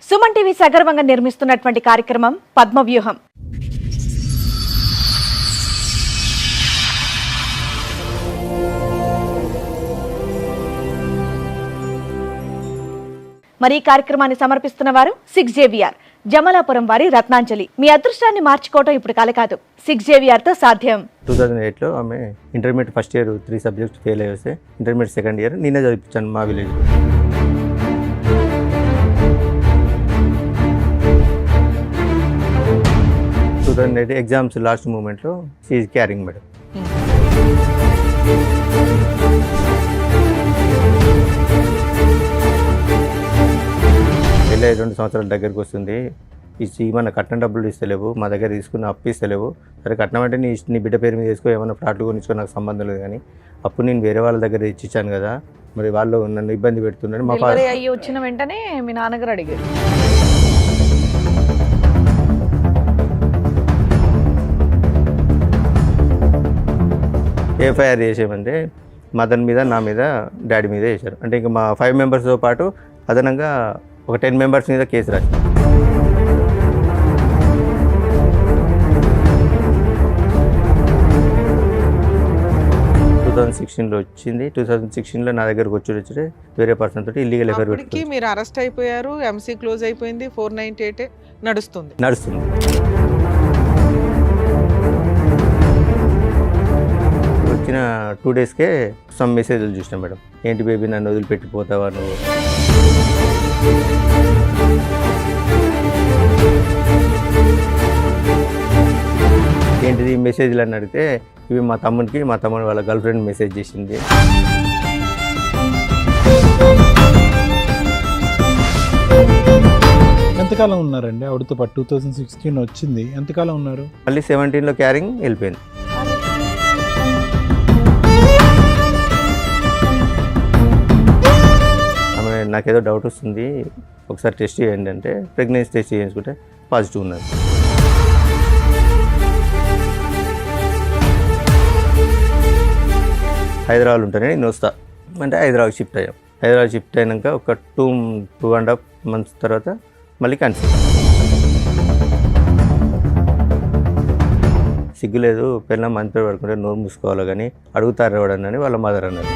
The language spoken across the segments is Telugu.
సుమన్ టీవీ సగర్వంగా నిర్మిస్తున్నటువంటి కార్యక్రమం పద్మవ్యూహం. మరి ఈ కార్యక్రమాన్ని సమర్పిస్తున్న వారు 6JVR జమలాపురం వారి రత్నాంజలి. మీ అదృష్టాన్ని మార్చుకోవటం ఇప్పుడు కల కాదు, 6JVR తో సాధ్యం. 2008లో ఆమె intermediate first year 3 subjects fail అయ్యేస్తే ఇంటర్మీడియట్ సెకండ్ ఇయర్ నేనే చదివించాను మా విలేజ్. 2008 ఎగ్జామ్స్ లాస్ట్ మూమెంట్లో షీఈ్ క్యారింగ్ మేడం. వెళ్ళే 2 సంవత్సరాల దగ్గరికి వస్తుంది. ఏమన్నా కట్నం డబ్బులు ఇస్తలేవు, మా దగ్గర తీసుకున్న అప్పు ఇస్తలేవు. సరే కట్నం అంటే నీ బిడ్డ పేరు మీద వేసుకో, ఏమన్నా ఫ్లాట్లు కొనిచ్చుకో, నాకు సంబంధం లేదు. కానీ అప్పుడు నేను వేరే వాళ్ళ దగ్గర ఇచ్చిచ్చాను కదా, మరి వాళ్ళు నన్ను ఇబ్బంది పెడుతున్నాడు. మా అయ్యి వచ్చిన వెంటనే మీ నాన్నగారు అడిగారు. ఎఫ్ఐఆర్ చేసేమంటే మదన్ మీద, నా మీద, డాడీ మీద వేశారు. అంటే ఇంకా మా 5 మెంబర్స్తో పాటు అదనంగా ఒక 10 మెంబర్స్ మీద కేసు రాశారు. లో వచ్చింది. 2016లో నా దగ్గరకు వచ్చి వేరే పర్సన్ తోటి ఇల్లీగల్ ఎఫ్ఐఆర్ పెట్టుకుని మీరు అరెస్ట్ అయిపోయారు. ఎంసీ క్లోజ్ అయిపోయింది. 498 నడుస్తుంది. వచ్చిన 2 డేస్కే సమ్ మెసేజ్లు చూసినా మేడం. ఏంటి బేబీ నన్ను వదిలిపెట్టిపోతావా నువ్వు, ఏంటిది మెసేజ్లు అని అడిగితే ఇవి మా తమ్ముడు వాళ్ళ గర్ల్ ఫ్రెండ్ మెసేజ్ చేసింది. ఎంతకాలం ఉన్నారండి ఆవిడతో పాటు? 2016 వచ్చింది, ఎంతకాలం ఉన్నారు? మళ్ళీ 17లో క్యారింగ్ వెళ్ళిపోయింది. ఆమె నాకేదో డౌట్ వస్తుంది, ఒకసారి టెస్ట్ చేయండి అంటే ప్రెగ్నెన్సీ టెస్ట్ చేయించుకుంటే పాజిటివ్ ఉన్నది. హైదరాబాద్ ఉంటేనే నేను వస్తా అంటే హైదరాబాద్ షిఫ్ట్ అయ్యాం. హైదరాబాద్ షిఫ్ట్ అయినాక ఒక 2.5 months తర్వాత మళ్ళీ కన్సీవ్. సిగ్గులేదు, పిల్లల మంచి పేరు పడుకుంటే నోరు మూసుకోవాలి కానీ అడుగుతారు ఎవడని వాళ్ళ మదర్ అన్నారు.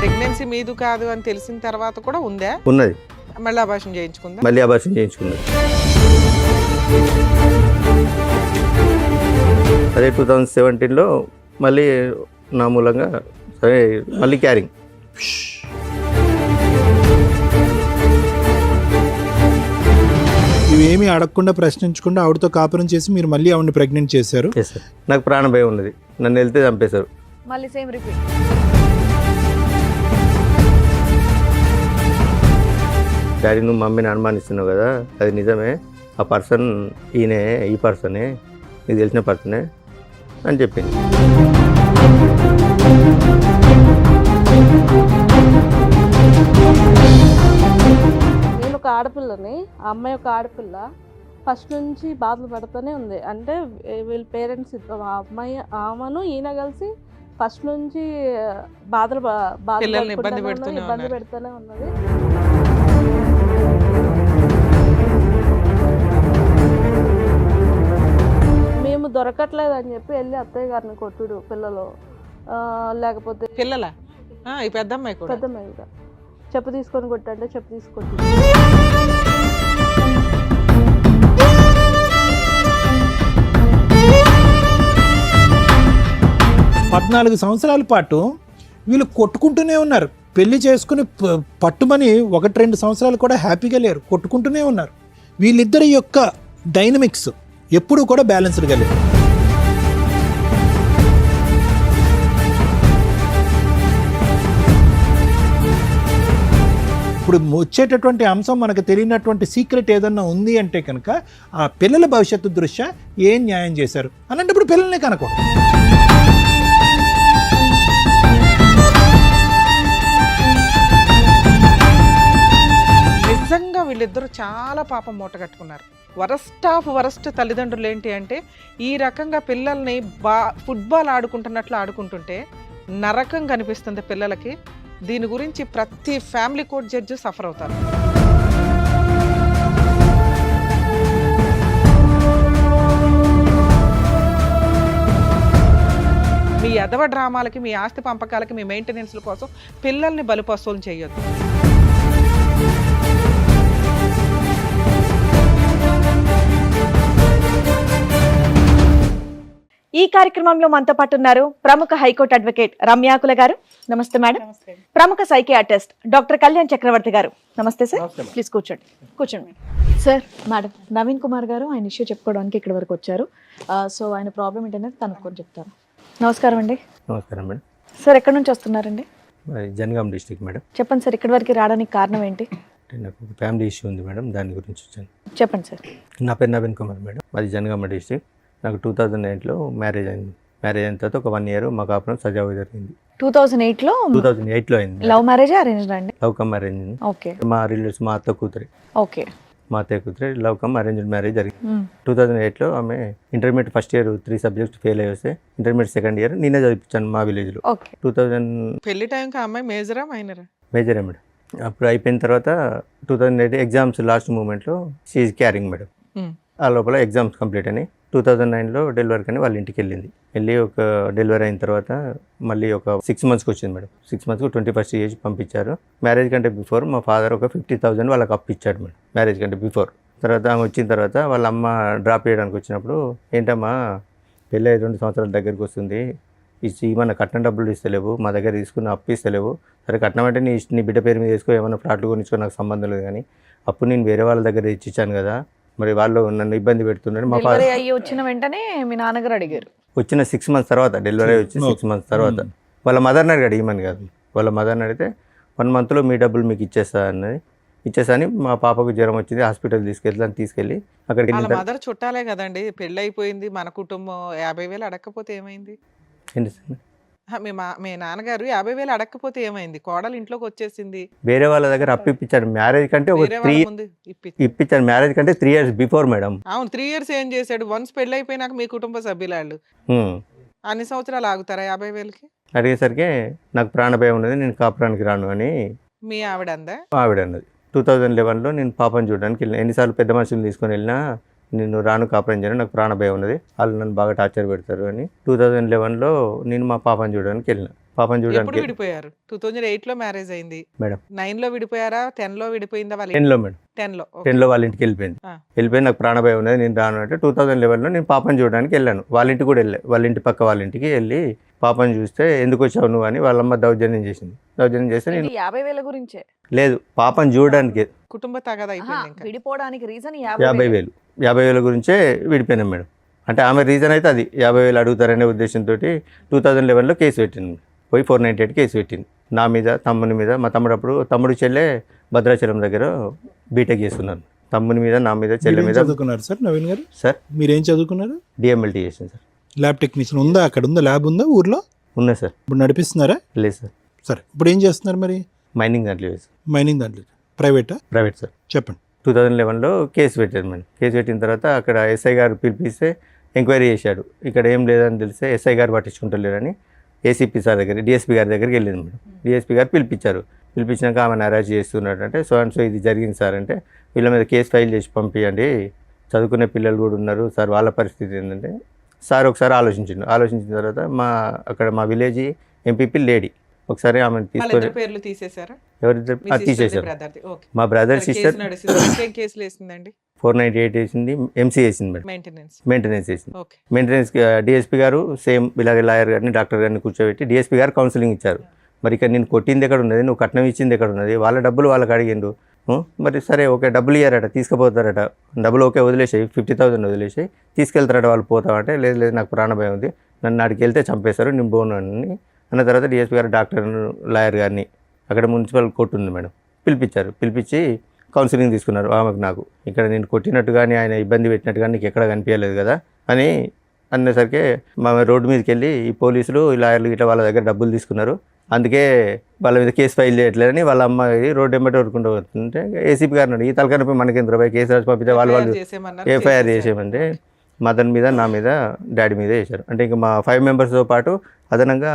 ప్రెగ్నెన్సీ మీదు కాదు అని తెలిసిన తర్వాత కూడా ఉందా? ఉన్నది. మళ్ళీ అబార్షన్ చేయించుకుందా? మళ్ళీ అబార్షన్ చేయించుకున్నది. అదే 2017లో మళ్ళీ నా మూలంగా సరే మళ్ళీ క్యారింగ్. ఇవేమీ అడగకుండా ప్రశ్నించకుండా ఆవిడతో కాపురం చేసి మీరు మళ్ళీ ఆవిడని ప్రెగ్నెంట్ చేశారు. నాకు ప్రాణ భయం ఉన్నది, నన్ను వెళ్తే చంపేశారు. మళ్ళీ సేమ్ రిపీట్. డాడీ నువ్వు మమ్మీని అనుమానిస్తున్నావు కదా, అది నిజమే, ఆ పర్సన్ ఈయనే, ఈ పర్సనే, నీకు తెలిసిన పర్సనే అని చెప్పింది. నేను ఒక ఆడపిల్లని, ఆ అమ్మాయి ఒక ఆడపిల్ల, ఫస్ట్ నుంచి బాధలు పడుతూనే ఉంది. అంటే వీళ్ళ పేరెంట్స్ ఆ అమ్మాయి ఆమెను ఈయన కలిసి ఫస్ట్ నుంచి ఇబ్బంది పెడుతూనే ఉన్నది. మేము దొరకట్లేదు అని చెప్పి వెళ్ళి అత్తయ్య గారిని కొట్టుడు, పిల్లలు లేకపోతే పిల్లల పెద్దమ్మాయి కూడా చెప్పు తీసుకొని కొట్టంటే చెప్పు తీసుకొట్టి 14 సంవత్సరాల పాటు వీళ్ళు కొట్టుకుంటూనే ఉన్నారు. పెళ్లి చేసుకుని పట్టుమని 1-2 సంవత్సరాలు కూడా హ్యాపీగా లేరు, కొట్టుకుంటూనే ఉన్నారు. వీళ్ళిద్దరి యొక్క డైనమిక్స్ ఎప్పుడూ కూడా బ్యాలెన్స్డ్గా లేదు. ఇప్పుడు వచ్చేటటువంటి అంశం మనకు తెలియనటువంటి సీక్రెట్ ఏదన్నా ఉంది అంటే కనుక ఆ పిల్లల భవిష్యత్తు దృష్ట్యా ఏం న్యాయం చేశారు అలాంటప్పుడు పిల్లల్ని కనకూడదు. నిజంగా వీళ్ళిద్దరూ చాలా పాపం మూట కట్టుకున్నారు. వరస్ట్ ఆఫ్ వరస్ట్ తల్లిదండ్రులు ఏంటి అంటే ఈ రకంగా పిల్లల్ని ఫుట్బాల్ ఆడుకుంటున్నట్లు ఆడుకుంటుంటే నరకం కనిపిస్తుంది పిల్లలకి. దీని గురించి ప్రతి ఫ్యామిలీ కోర్ట్ జడ్జి సఫర్ అవుతారు. మీ ఎదవ డ్రామాలకి, మీ ఆస్తి పంపకాలకి, మీ మెయింటెనెన్స్ల కోసం పిల్లల్ని బలిపశువులు చేయొద్దు. ఈ కార్యక్రమంలో మనతో పాటు ఉన్నారు ప్రముఖ హైకోర్టు అడ్వకేట్ రమ్యాకుల గారు. నమస్తే మేడం. ప్రముఖ సైకియాట్రిస్ట్ డాక్టర్ కళ్యాణ్ చక్రవర్తి గారు. నమస్తే సార్. ప్లీజ్ కూర్చోండి. కూర్చోండి సార్. మేడం, నవీన్ కుమార్ గారు ఆయన ఇష్యూ చెప్పుకోవడానికి ఇక్కడ వరకు వచ్చారు. సో ఆయన ప్రాబ్లం ఏంటనేది తనకు చెప్తారు. నమస్కారం అండి. నమస్కారం మేడం. సార్ ఎక్కడి నుంచి వస్తున్నారండి? Jangaon district madam. చెప్పండి సార్, ఇక్కడి వరకు రావడానికి కారణం ఏంటి? అంటే నాకు ఒక ఫ్యామిలీ ఇష్యూ ఉంది మేడం, దాని గురించి వచ్చాను. చెప్పండి సార్. నా పేరు నవీన్ కుమార్ మేడం, మాది జనగామ డిస్ట్రిక్ట్. నాకు 2008లో మ్యారేజ్ అయింది. మ్యారేజ్ అయిన తర్వాత ఒక 1 year మా కాపురం సజావుగా జరిగింది. 2008లో 2008లో అయింది. లవ్ మ్యారేజ్ అరేంజ్డ్ అండి? Love come arrange. ఓకే. మా రిలేటివ్స్ మా అత్త కూతురి. ఓకే. మా అత్తయ్య కూతురి లవ్ కమ్ అరేంజ్డ్ మ్యారేజ్ జరిగింది. 2008లో ఆమె intermediate first year 3 subjects fail అయ్యి వస్తే ఇంటర్మీడియట్ సెకండ్ ఇయర్ నేనే చదివించాను మా విలేజ్లో. ఓకే. 2000 పెళ్లి టైంకి అమ్మాయి మేజరా మైనరా? మేజరే మేడం. అప్పుడు అయిపోయిన తర్వాత 2008 ఎగ్జామ్స్ లాస్ట్ మూమెంట్లో షీఈ్ క్యారింగ్ మేడం. ఆ లోపల ఎగ్జామ్స్ కంప్లీట్ అని 2009లో డెలివరీ కానీ వాళ్ళ ఇంటికి వెళ్ళి ఒక డెలివరీ అయిన తర్వాత మళ్ళీ ఒక 6 monthsకి వచ్చింది మేడం. 6 monthsకు 21st ఏజ్ పంపించారు. మ్యారేజ్ కంటే బిఫోర్ మా ఫాదర్ ఒక 50,000 వాళ్ళకి అప్పు ఇచ్చాడు మేడం, మ్యారేజ్ కంటే బిఫోర్. తర్వాత ఆమె వచ్చిన తర్వాత వాళ్ళ అమ్మ డ్రాప్ చేయడానికి వచ్చినప్పుడు, ఏంటమ్మా పెళ్ళి 2 సంవత్సరాల దగ్గరికి వస్తుంది, ఏమన్నా కట్నం డబ్బులు ఇస్తలేవు, మా దగ్గర తీసుకున్న అప్పు ఇస్తలేవు. సరే కట్నం అంటే నీ బిడ్డ పేరు మీద వేసుకో, ఏమైనా ఫ్లాట్లు కొనిచ్చుకో, నాకు సంబంధం లేదు. కానీ అప్పుడు నేను వేరే వాళ్ళ దగ్గర ఇచ్చాను కదా, మరి వాళ్ళు నన్ను ఇబ్బంది పెడుతున్నారు. మా ఫాదర్ అయ్యి వచ్చిన వెంటనే మీ నాన్నగారు అడిగారు. వచ్చిన 6 months తర్వాత, డెలివరీ వచ్చి 6 months తర్వాత వాళ్ళ మదర్ని అడిగాడు, ఇమ్మని కాదు, వాళ్ళ మదర్ని అడిగితే 1 monthలో మీ డబ్బులు మీకు ఇచ్చేస్తా అని మా పాపకు జ్వరం వచ్చింది, హాస్పిటల్ తీసుకెళ్ళి అక్కడికి వాళ్ళ వెళ్ళిన మదర్ చుట్టాలే కదండి, పెళ్ళి అయిపోయింది, మన కుటుంబం 50,000 అడగకపోతే ఏమైంది? మీ నాన్నగారు 50,000 అడగకపోతే ఏమైంది? కోడలు ఇంట్లోకి వచ్చేసింది, వేరే వాళ్ళ దగ్గర అప్పు ఇప్పించాడు. మ్యారేజ్ కంటే ఒక వేరే వాళ్ళ 3 ముందు ఇప్పించాడు, మ్యారేజ్ కంటే 3 years బిఫోర్ మేడం. అవును, 3 years ఏం చేశాడు? వన్స్ పెళ్ళి అయిపోయినాక మీ కుటుంబ సభ్యులాళ్ళు అన్ని సంవత్సరాలు ఆగుతారా 50,000కి? అడిగేసరికి నాకు ప్రాణభయం ఉన్నది, నేను కాపురానికి రాను అని మీ ఆవిడ అందా? ఆవిడ అన్నది. 2011లో నేను పాపను చూడడానికి వెళ్ళిన. ఎన్నిసార్లు పెద్ద మనుషులు తీసుకొని వెళ్ళినా నేను రాను, కాపురం చేయను, నాకు ప్రాణభయం ఉన్నది, వాళ్ళు నన్ను బాగా టార్చర్ పెడతారు అని 2011లో నేను మా పాపను చూడడానికి వెళ్ళిన. పాపను ఎప్పుడు చూడడానికి విడిపోయారు? 2008లో మ్యారేజ్ అయింది మేడం. 9లో విడిపోయారా? 10లో విడిపోయిందా? వాళ్ళ 10లో మేడం. 10లో. 10లో వాళ్ళ ఇంటికి వెళ్ళిపోయింది. వెళ్ళిపోయి నాకు ప్రాణభయం ఉన్నది, నేను రాను అంటే 2011లో నేను పాపను చూడడానికి వెళ్ళాను. వాళ్ళ ఇంటికి కూడా వెళ్ళాను, వాళ్ళ ఇంటి పక్క వాళ్ళ ఇంటికి వెళ్ళి పాపను చూస్తే ఎందుకు వచ్చావు నువ్వు అని వాళ్ళమ్మ దౌర్జన్యం చేసింది. దౌర్జన్యం చేస్తే నేను 50,000 గురించే లేదు, పాపను చూడడానికి కుటుంబ తగాదా అయిపోయింది. ఇంకా విడిపోవడానికి రీజన్ 50,000 గురించే విడిపోయినాం మేడం. అంటే ఆమె రీజన్ అయితే అది 50,000 అడుగుతారనే ఉద్దేశంతో 2011లో కేసు పెట్టింది. పోయి 498 కేసు పెట్టింది నా మీద, తమ్ముని మీద. మా తమ్ముడు చెల్లె భద్రాచలం దగ్గర బీటెక్ చేస్తున్నాను. తమ్ముని మీద, నా మీద, చెల్లె మీద. చదువుకున్నారు సార్ నవీన్ గారు? సార్ మీరేం చదువుకున్నారు? డిఎంఎల్టీ చేసాను సార్. ల్యాబ్ టెక్నీషియన్ ఉందా? అక్కడ ఉందా ల్యాబ్? ఉందా ఊర్లో? ఉన్నా సార్. ఇప్పుడు నడిపిస్తున్నారా? లేదు సార్. సరే, ఇప్పుడు ఏం చేస్తున్నారు మరి? మైనింగ్ దాంట్లో వేసి. మైనింగ్ దాంట్లో. ప్రైవేటా? Private sir. చెప్పండి. 2011లో కేసు పెట్టారు మేడం. కేసు పెట్టిన తర్వాత అక్కడ ఎస్ఐ గారు పిలిపిస్తే ఎంక్వైరీ చేశాడు. ఇక్కడ ఏం లేదని తెలిస్తే ఎస్ఐ గారు పట్టించుకుంటలేరని ఏసీపీ సార్ దగ్గర, డిఎస్పీ గారి దగ్గరికి వెళ్ళింది మేడం. డిఎస్పీ గారు పిలిపించారు. పిలిపించినాక ఆమెను అరెస్ట్ చేస్తున్నాడు అంటే, సో అండ్ సో ఇది జరిగింది సార్ అంటే, వీళ్ళ మీద కేసు ఫైల్ చేసి పంపించండి, చదువుకునే పిల్లలు కూడా ఉన్నారు సార్, వాళ్ళ పరిస్థితి ఏంటంటే సార్ ఒకసారి ఆలోచించిన తర్వాత అక్కడ మా విలేజ్ ఎంపీపీ లేడీ ఒకసారి ఆమెను తీసుకొని పేర్లు తీసేశారా? ఎవరిద్దరు తీసేశారు. మా బ్రదర్ సిస్టర్ 498 వేసింది, ఎంసీ వేసింది మేడం, మెయింటెనెన్స్ వేసింది. మెయింటెనెన్స్ డిఎస్పీ గారు సేమ్ ఇలాగ లాయర్ గారిని, డాక్టర్ గారిని కూర్చోబెట్టి డిఎస్పీ గారు కౌన్సిలింగ్ ఇచ్చారు. మరి ఇక్కడ నేను కొట్టింది ఎక్కడ ఉన్నది, నువ్వు కట్నం ఇచ్చింది ఎక్కడ ఉన్నది, వాళ్ళ డబ్బులు వాళ్ళకి అడిగిండు. మరి సరే ఓకే, డబ్బులు ఇయ్యారట, తీసుకుపోతారట, డబ్బులు ఓకే వదిలేసాయి, 50,000 వదిలేసాయి, తీసుకెళ్తారట వాళ్ళు పోతామంటే, లేదు నాకు ప్రాణభయం ఉంది, నన్ను అడిగి వెళ్తే చంపేశారు, నేను పోను అని అన్న తర్వాత డిఎస్పీ గారు డాక్టర్ లాయర్ గారిని, అక్కడ మున్సిపల్ కోర్టు ఉంది మేడం, పిలిపించి కౌన్సిలింగ్ తీసుకున్నారు ఆమెకు. నాకు ఇక్కడ నేను కొట్టినట్టు కానీ ఆయన ఇబ్బంది పెట్టినట్టు కానీ నీకు ఎక్కడ కనిపించలేదు కదా అని అనేసరికి మా రోడ్డు మీదకి వెళ్ళి ఈ పోలీసులు, ఈ లాయర్లు ఇట్లా వాళ్ళ దగ్గర డబ్బులు తీసుకున్నారు, అందుకే వాళ్ళ మీద కేసు ఫైల్ చేయట్లేదని వాళ్ళ అమ్మాయి రోడ్డు వెంబడి ఊరుకుంటూ వస్తుంటే ఏసీపీ గారిని ఈ తలకనపై మనకి 100 కేసు రాసి పంపితే వాళ్ళు ఎఫ్ఐఆర్ చేసేయమంటే మదన్ మీద, నా మీద, డాడీ మీద వేశారు. అంటే ఇంకా మా 5 members పాటు అదనంగా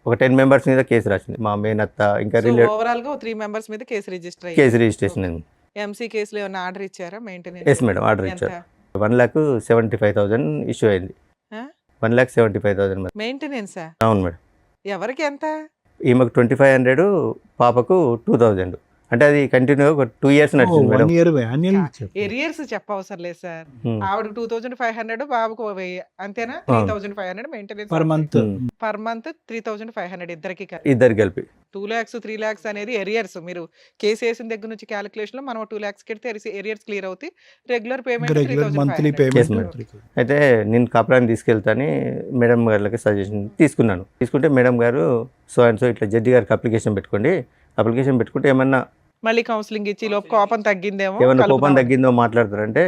ఒక 10 మెంబర్స్ మీద కేసు రాసింది. మా మేనత్త ఇంకా రిలేటివ్ ఓవరాల్ గా 3 మెంబర్స్ మీద కేసు రిజిస్టర్ అయ్యింది. కేసు రిజిస్ట్రేషన్ అయింది. ఎంసీ కేసులో ఏమైనా ఆర్డర్ ఇచ్చారా మెయింటెనెన్స్? ఎస్ మేడం, ఆర్డర్ ఇచ్చారు. 1,75,000 ఇష్యూ అయింది. 1,75,000 మరి. మెయింటెనెన్సా? అవును మేడం. ఎవరికి ఎంత? ఈమెకు 2,500, పాపకు 2,000. అంటే అది కంటిన్యూ ఒక 2 years నడిచింది మేడం. 1 year యాన్యువల్ ఎరియర్స్ చెప్పవసరం లేదు సార్. Hmm. ఆవిడకు 2,500, బాబుకు 1,000, అంతేనా? 3,500 maintenance per month. Per month 3,500 ఇద్దరికి. ఇద్దరు కలిపి 2 lakhs 3 lakhs అనేది ఎరియర్స్. మీరు కేసు వేసిన దగ్గర నుంచి క్యాలిక్యులేషన్ లో మనం 2 lakhs కెడితే ఎరియర్స్ క్లియర్ అవుతాయి. Regular payment regular monthly 3,500. Yes, payment. madam. అయితే నేను కాపురాన్ని తీసుకెళ్తాని మేడం గారికి సజెషన్ తీసుకున్నాను. తీసుకుంటే మేడం గారు సో అండ్ సో ఇట్లా జడ్జి గారికి అప్లికేషన్ పెట్టుకోండి, అప్లికేషన్ పెట్టుకుంటే ఏమన్నా మళ్ళీ కౌన్సిలింగ్ ఇచ్చి లోపు కోపం తగ్గిందేమో, ఏమన్నా కోపం కలుపుదాం. తగ్గిందో మాట్లాడతారంటే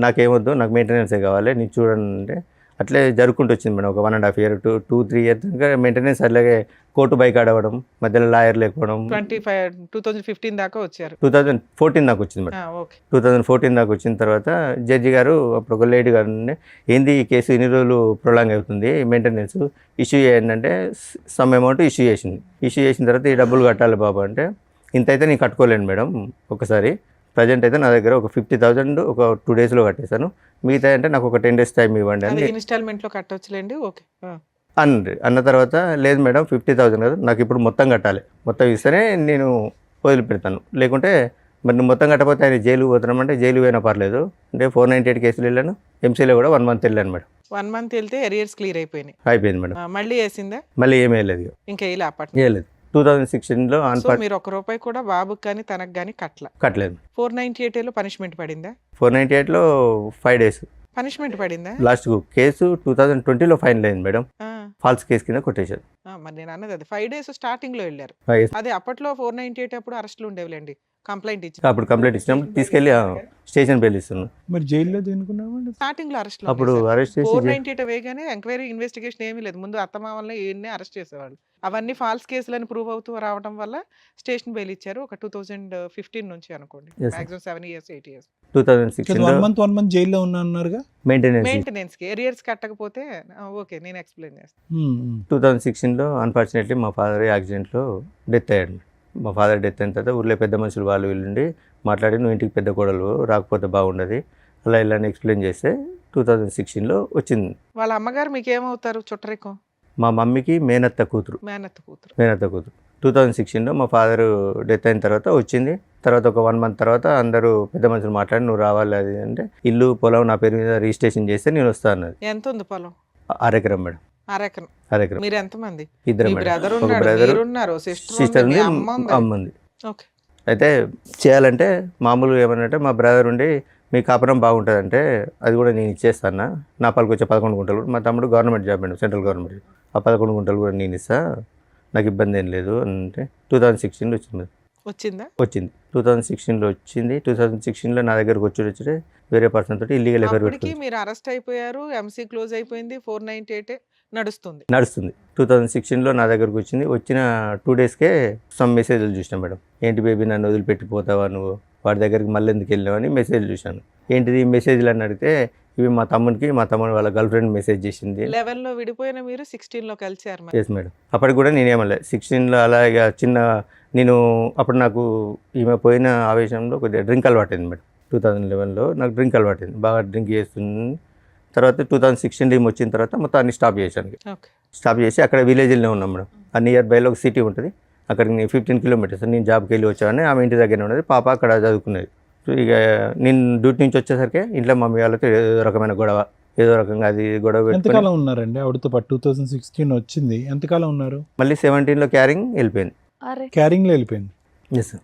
నాకేమొద్దు, నాకు మెయింటెనెన్సే కావాలి, నేను చూడండి అంటే అట్లే జరుపుకుంటూ వచ్చింది మేడం. ఒక 1.5 year 2-3 years దాకా మెయింటెనెన్స్. అలాగే కోర్టు బైక్ ఆడవడం, మధ్యలో లాయర్ లేకపోవడం. 2015 దాకా వచ్చారు. 2014 దాకా వచ్చింది మేడం. ఓకే. 2014 దాకా వచ్చిన తర్వాత జడ్జి గారు అప్పుడు ఒక లేడీ గారు ఉండే, ఏంది ఈ కేసు ఇన్ని రోజులు ప్రొలాంగ్ అవుతుంది, మెయింటెనెన్స్ ఇష్యూ చేయండి, సమ్ అమౌంట్ ఇష్యూ చేసింది. ఇష్యూ చేసిన తర్వాత ఈ డబ్బులు కట్టాలి బాబు అంటే, ఇంత అయితే నేను కట్టుకోలేను మేడం ఒకసారి, ప్రజెంట్ అయితే నా దగ్గర ఒక 50,000 ఒక 2 daysలో కట్టేశాను, మిగతా అంటే నాకు ఒక 10 days టైం ఇవ్వండి అది అని ఇన్స్టాల్మెంట్ లో కట్టొచ్చులేండి. ఓకే. అన్న తర్వాత లేదు మేడం 50,000 కదా, నాకు ఇప్పుడు మొత్తం కట్టాలి, మొత్తం ఇస్తేనే నేను వదిలిపెడతాను, లేకుంటే మరి నువ్వు మొత్తం కట్టకపోతే ఆయన జైలు పోతున్నామంటే జైలు పోయినా పర్లేదు అంటే 498 కేసులు వెళ్ళాను. ఎంసీలో కూడా 1 month వెళ్ళాను మేడం. 1 month వెళ్తే ఎరియర్స్ క్లియర్ అయిపోయినాయి. అయిపోయింది మేడం. మళ్ళీ వేసిందా? మళ్ళీ ఏమీ వెళ్ళలేదు, ఇంకా ఇలా అప్పటి వేయలేదు. 2016లో సో మీరు 1 రూపాయి కూడా బాబుకి కానీ తనకు కానీ కట్టలేదు. 498 లో పనిష్మెంట్ పడిందా? 498లో 5 days పనిష్మెంట్ పడిందా? లాస్ట్ కేసు 2020లో ఫైనల్ అయింది మేడం. ఆ, ఫాల్స్ కేసు కింద కొట్టేశారు. మరి నేను అన్నది అది 5 days స్టార్టింగ్ లో వెళ్ళారు. Yes. అదే అప్పట్లో 498 అప్పుడు అరెస్టులు ఉండేవిలేండి. కంప్లైంట్ ఇచ్చి అప్పుడు కంప్లైంట్ ఇచ్చినప్పుడు తీసుకెళ్ళి స్టేషన్ బెయిల్ ఇస్తున్నాను. మరి జైల్లో దేనుకున్నామండి? స్టార్టింగ్ లో అరెస్ట్ అప్పుడు అరెస్ట్ చేసి 498 వేగానే ఎంక్వైరీ ఇన్వెస్టిగేషన్ ఏమీ లేదు. ముందు అత్తమామల్ని ఈయన్ని అరెస్ట్ చేసేవాళ్ళు. అవన్నీ ఫాల్స్ కేసులని ప్రూవ్ అవుతూ రావడం వల్ల స్టేషన్ బెయిల్ ఇచ్చారు. ఒక 2015 నుంచి అనుకోండి. Yes, sir. Maximum 7 years 8 years 2016లో 1 month జైల్లో ఉన్నా అన్నారుగా. మెయింటెనెన్స్. మెయింటెనెన్స్ కి ఎరియర్స్ కట్టకపోతే ఓకే నేను ఎక్స్ప్లెయిన్ చేస్తాను. 2016లో అన్ఫార్చునేట్లీ మా ఫాదర్ యాక్సిడెంట్లో డెత్ అయ్యాడు. మా ఫాదర్ డెత్ అయిన తర్వాత ఊళ్ళో పెద్ద మనుషులు వాళ్ళు వీళ్ళుండి మాట్లాడి, నువ్వు ఇంటికి పెద్ద కోడలు రాకపోతే బాగుండదు అలా ఇలా అని ఎక్స్ప్లెయిన్ చేస్తే 2016లో వచ్చింది. వాళ్ళ అమ్మగారు మీకు ఏమవుతారు? చుట్టరికం? మా మమ్మీకి మేనత్త కూతురు. మేనత్త కూతురు. 2016లో మా ఫాదర్ డెత్ అయిన తర్వాత వచ్చింది. తర్వాత ఒక 1 month తర్వాత అందరూ పెద్ద మనుషులు మాట్లాడి నువ్వు రావాలి అది అంటే, ఇల్లు పొలం నా పేరు మీద రిజిస్ట్రేషన్ చేస్తే నేను వస్తాను అన్నది. ఎంత ఉంది పొలం? 6 eకరం మేడం. 6 ఎకరం. 6 eకరం. మీరు ఎంతమంది? ఇద్దరు మీ మేడం. బ్రదర్ ఒక ఉన్నాడు, బ్రదర్, మీరున్నారు, సిస్టర్ సిస్టర్ ఉంది, ఉంది, అమ్మ అమ్మ ఉంది. ఉంది. ఓకే. అయితే చేయాలంటే మామూలుగా ఏమనంటే మా బ్రదర్ ఉండి మీ కాపురం బాగుంటుందంటే అది కూడా నేను ఇచ్చేస్తాను, నా పాలకు వచ్చే 11 గుంటలు, మా తమ్ముడు గవర్నమెంట్ జాబ్ అండి, సెంట్రల్ గవర్నమెంట్, ఆ 11 గుంటలు కూడా నేను ఇస్తా, నాకు ఇబ్బంది ఏం లేదు అంటే 2016లో వచ్చింది. వచ్చిందా? వచ్చింది 2016లో వచ్చింది. 2016లో నా దగ్గరకు వచ్చి వేరే పర్సన్ తోటి ఇల్లీగల్ ఎఫైర్ అప్పటికి పెట్టుకుంది. మీరు అరెస్ట్ అయిపోయారు, ఎంసీ క్లోజ్ అయిపోయింది, 498 నడుస్తుంది. 2016లో నా దగ్గరకు వచ్చింది. వచ్చిన 2 daysకే సమ్ మెసేజ్లు చూసినా మేడం. ఏంటి బేబీ నన్ను వదిలిపెట్టిపోతావా నువ్వు, వాడి దగ్గరికి మళ్ళీ ఎందుకు వెళ్ళావని మెసేజ్ చూశాను. ఏంటిది ఈ మెసేజ్లు అని అడిగితే ఇవి మా తమ్ముడు వాళ్ళ గర్ల్ ఫ్రెండ్ మెసేజ్ చేసింది. 11లో విడిపోయిన మీరు 16లో కలిసారు మరి. Yes madam. అప్పటికి కూడా నేనేమలే 16లో అలా ఇక నేను అప్పుడు నాకు ఈమె పోయిన ఆవేశంలో కొద్దిగా డ్రింక్ అలవాటైంది మేడం. 2011లో నాకు డ్రింక్ అలవాటైంది, బాగా డ్రింక్ చేస్తుంది. తర్వాత 2016 ఈమె వచ్చిన తర్వాత మొత్తం అన్ని స్టాప్ చేశాను. ఓకే. స్టాప్ చేసి అక్కడ విలేజ్లోనే ఉన్నాం మేడం. ఆ నియర్ బైలో ఒక సిటీ ఉంటుంది, అక్కడికి నేను 15 kilometers నేను జాబ్కి వెళ్ళి వచ్చాను. ఆమె ఇంటి దగ్గర ఉన్నది, పాప అక్కడ చదువుకునేది. సో ఇక నేను డ్యూటీ నుంచి వచ్చేసరికి ఇంట్లో మమ్మీ వాళ్ళతో ఏదో రకమైన గొడవ, ఏదో రకంగా అది గొడవ పెట్టుకొని ఎంతకాలం ఉన్నారండి ఆవిడతో పాటు? 2016 వచ్చింది, ఎంతకాలం ఉన్నారు? మళ్ళీ 17లో క్యారింగ్ వెళ్ళిపోయింది. అరే క్యారింగ్లో వెళ్ళిపోయింది. ఎస్.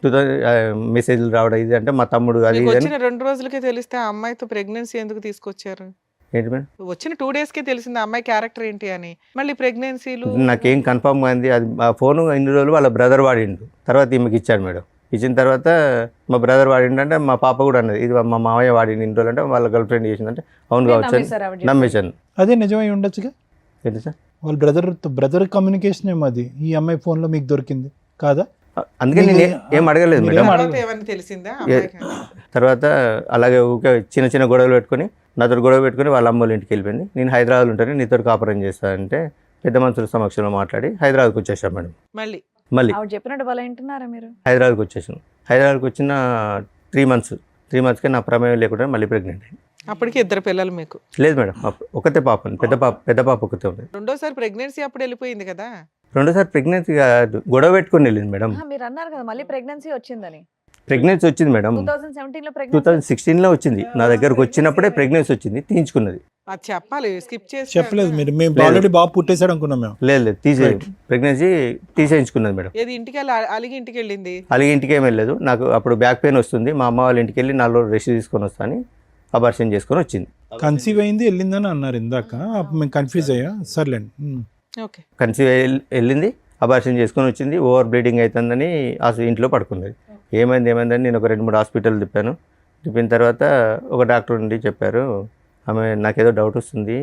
2000 మెసేజ్లు రావడం ఇది అంటే మా తమ్ముడు అది మీకు ఇది అని. వచ్చిన 2 రోజులకే తెలిస్తే ఆ అమ్మాయితో ప్రెగ్నెన్సీ ఎందుకు తీసుకొచ్చారు? ఏంటి మేడం వచ్చిన 2 daysకే తెలిసింది ఆ అమ్మాయి క్యారెక్టర్ ఏంటి అని. మళ్ళీ ప్రెగ్నెన్సీలు నాకేం కన్ఫర్మ్ అయింది అది. ఆ ఫోను ఇన్ని రోజులు వాళ్ళ బ్రదర్ వాడిండు, తర్వాత ఈమెకి ఇచ్చాడు మేడం. ఇచ్చిన తర్వాత మా బ్రదర్ వాడిండు అంటే మా పాప కూడా అన్నది ఇది మా మామయ్య వాడిండు ఇన్ని రోజులు అంటే వాళ్ళ గర్ల్ ఫ్రెండ్ చేసిందంటే అవును కావచ్చు అని నమ్మేశాను. అదే నిజమై ఉండొచ్చుగా. ఏంటి సార్? వాళ్ళ బ్రదర్ కమ్యూనికేషన్ ఏమో అది ఈ అమ్మాయి ఫోన్లో మీకు దొరికింది కాదా? అందుకే నేను ఏం అడగలేదు మీరు మేడం. ఏం తర్వాత ఏమని తెలిసిందా అమ్మాయికి? తర్వాత అలాగే ఊకే చిన్న గొడవలు పెట్టుకొని నాతో గొడవ పెట్టుకొని వాళ్ళ అమ్మోళ్ళ ఇంటికి వెళ్ళిపోయింది. నేను హైదరాబాద్లో ఉంటాను, నీతో కాపురం చేస్తానంటే పెద్ద మనుషుల సమక్షంలో మాట్లాడి హైదరాబాద్కి వచ్చేసాం మేడం. మళ్ళీ మళ్ళీ ఆవిడ చెప్పినట్టు వాళ్ళు వింటున్నారా మీరు? హైదరాబాద్కి వచ్చేసాను. హైదరాబాద్కి వచ్చిన 3 మంత్స్కి నా ప్రమేయం లేకుండా మళ్ళీ ప్రెగ్నెంట్ అయింది. అప్పటికి 2 పిల్లలు మీకు. లేదు మేడం, ఒకతే పాప, పెద్ద పాప ఒకతే ఉంది. రెండోసారి ప్రెగ్నెన్సీ అప్పుడు వెళ్ళిపోయింది కదా. రెండోసారి ప్రెగ్నెన్సీ గొడవ పెట్టుకొని వెళ్ళింది మేడం. మీరు అన్నారు కదా మళ్ళీ ప్రెగ్నెన్సీ వచ్చిందని. ప్రెగ్నెన్సీ వచ్చింది మేడం, 2017లో 2016లో వచ్చింది. నా దగ్గరకు వచ్చినప్పుడే ప్రెగ్నెన్సీ వచ్చింది, తీయించుకున్నది. అది చెప్పాలి, స్కిప్ చేసి చెప్పలేదు మీరు. మేము ఆల్రెడీ బాబు పుట్టేశాడు అనుకున్నాం మేము. లేదు ప్రెగ్నెన్సీ తీసేయించుకున్నది మేడం. ఏది ఇంటికి వెళ్ళి అలిగి ఇంటికి వెళ్ళింది. అలాగే ఇంటికి ఏం వెళ్ళలేదు. నాకు అప్పుడు బ్యాక్ పెయిన్ వస్తుంది, మా అమ్మ వాళ్ళ ఇంటికి వెళ్ళి 4 రోజులు రెస్ట్ తీసుకొని వస్తాను అబార్షన్ చేసుకొని వచ్చింది. కన్సీవ్ అయింది వెళ్ళిందని అన్నారు ఇందాక, మేము కన్ఫ్యూజ్ అయ్యా. సర్లేండి. ఓకే. కన్సీవ్ వెళ్ళింది, అబార్షన్ చేసుకొని వచ్చింది. ఓవర్ బ్లీడింగ్ అవుతుందని ఇంట్లో పడుకున్నది. ఏమైందని నేను ఒక 2-3 హాస్పిటల్ తిప్పిన తర్వాత ఒక డాక్టర్ నుండి చెప్పారు, ఆమె నాకేదో డౌట్ వస్తుంది,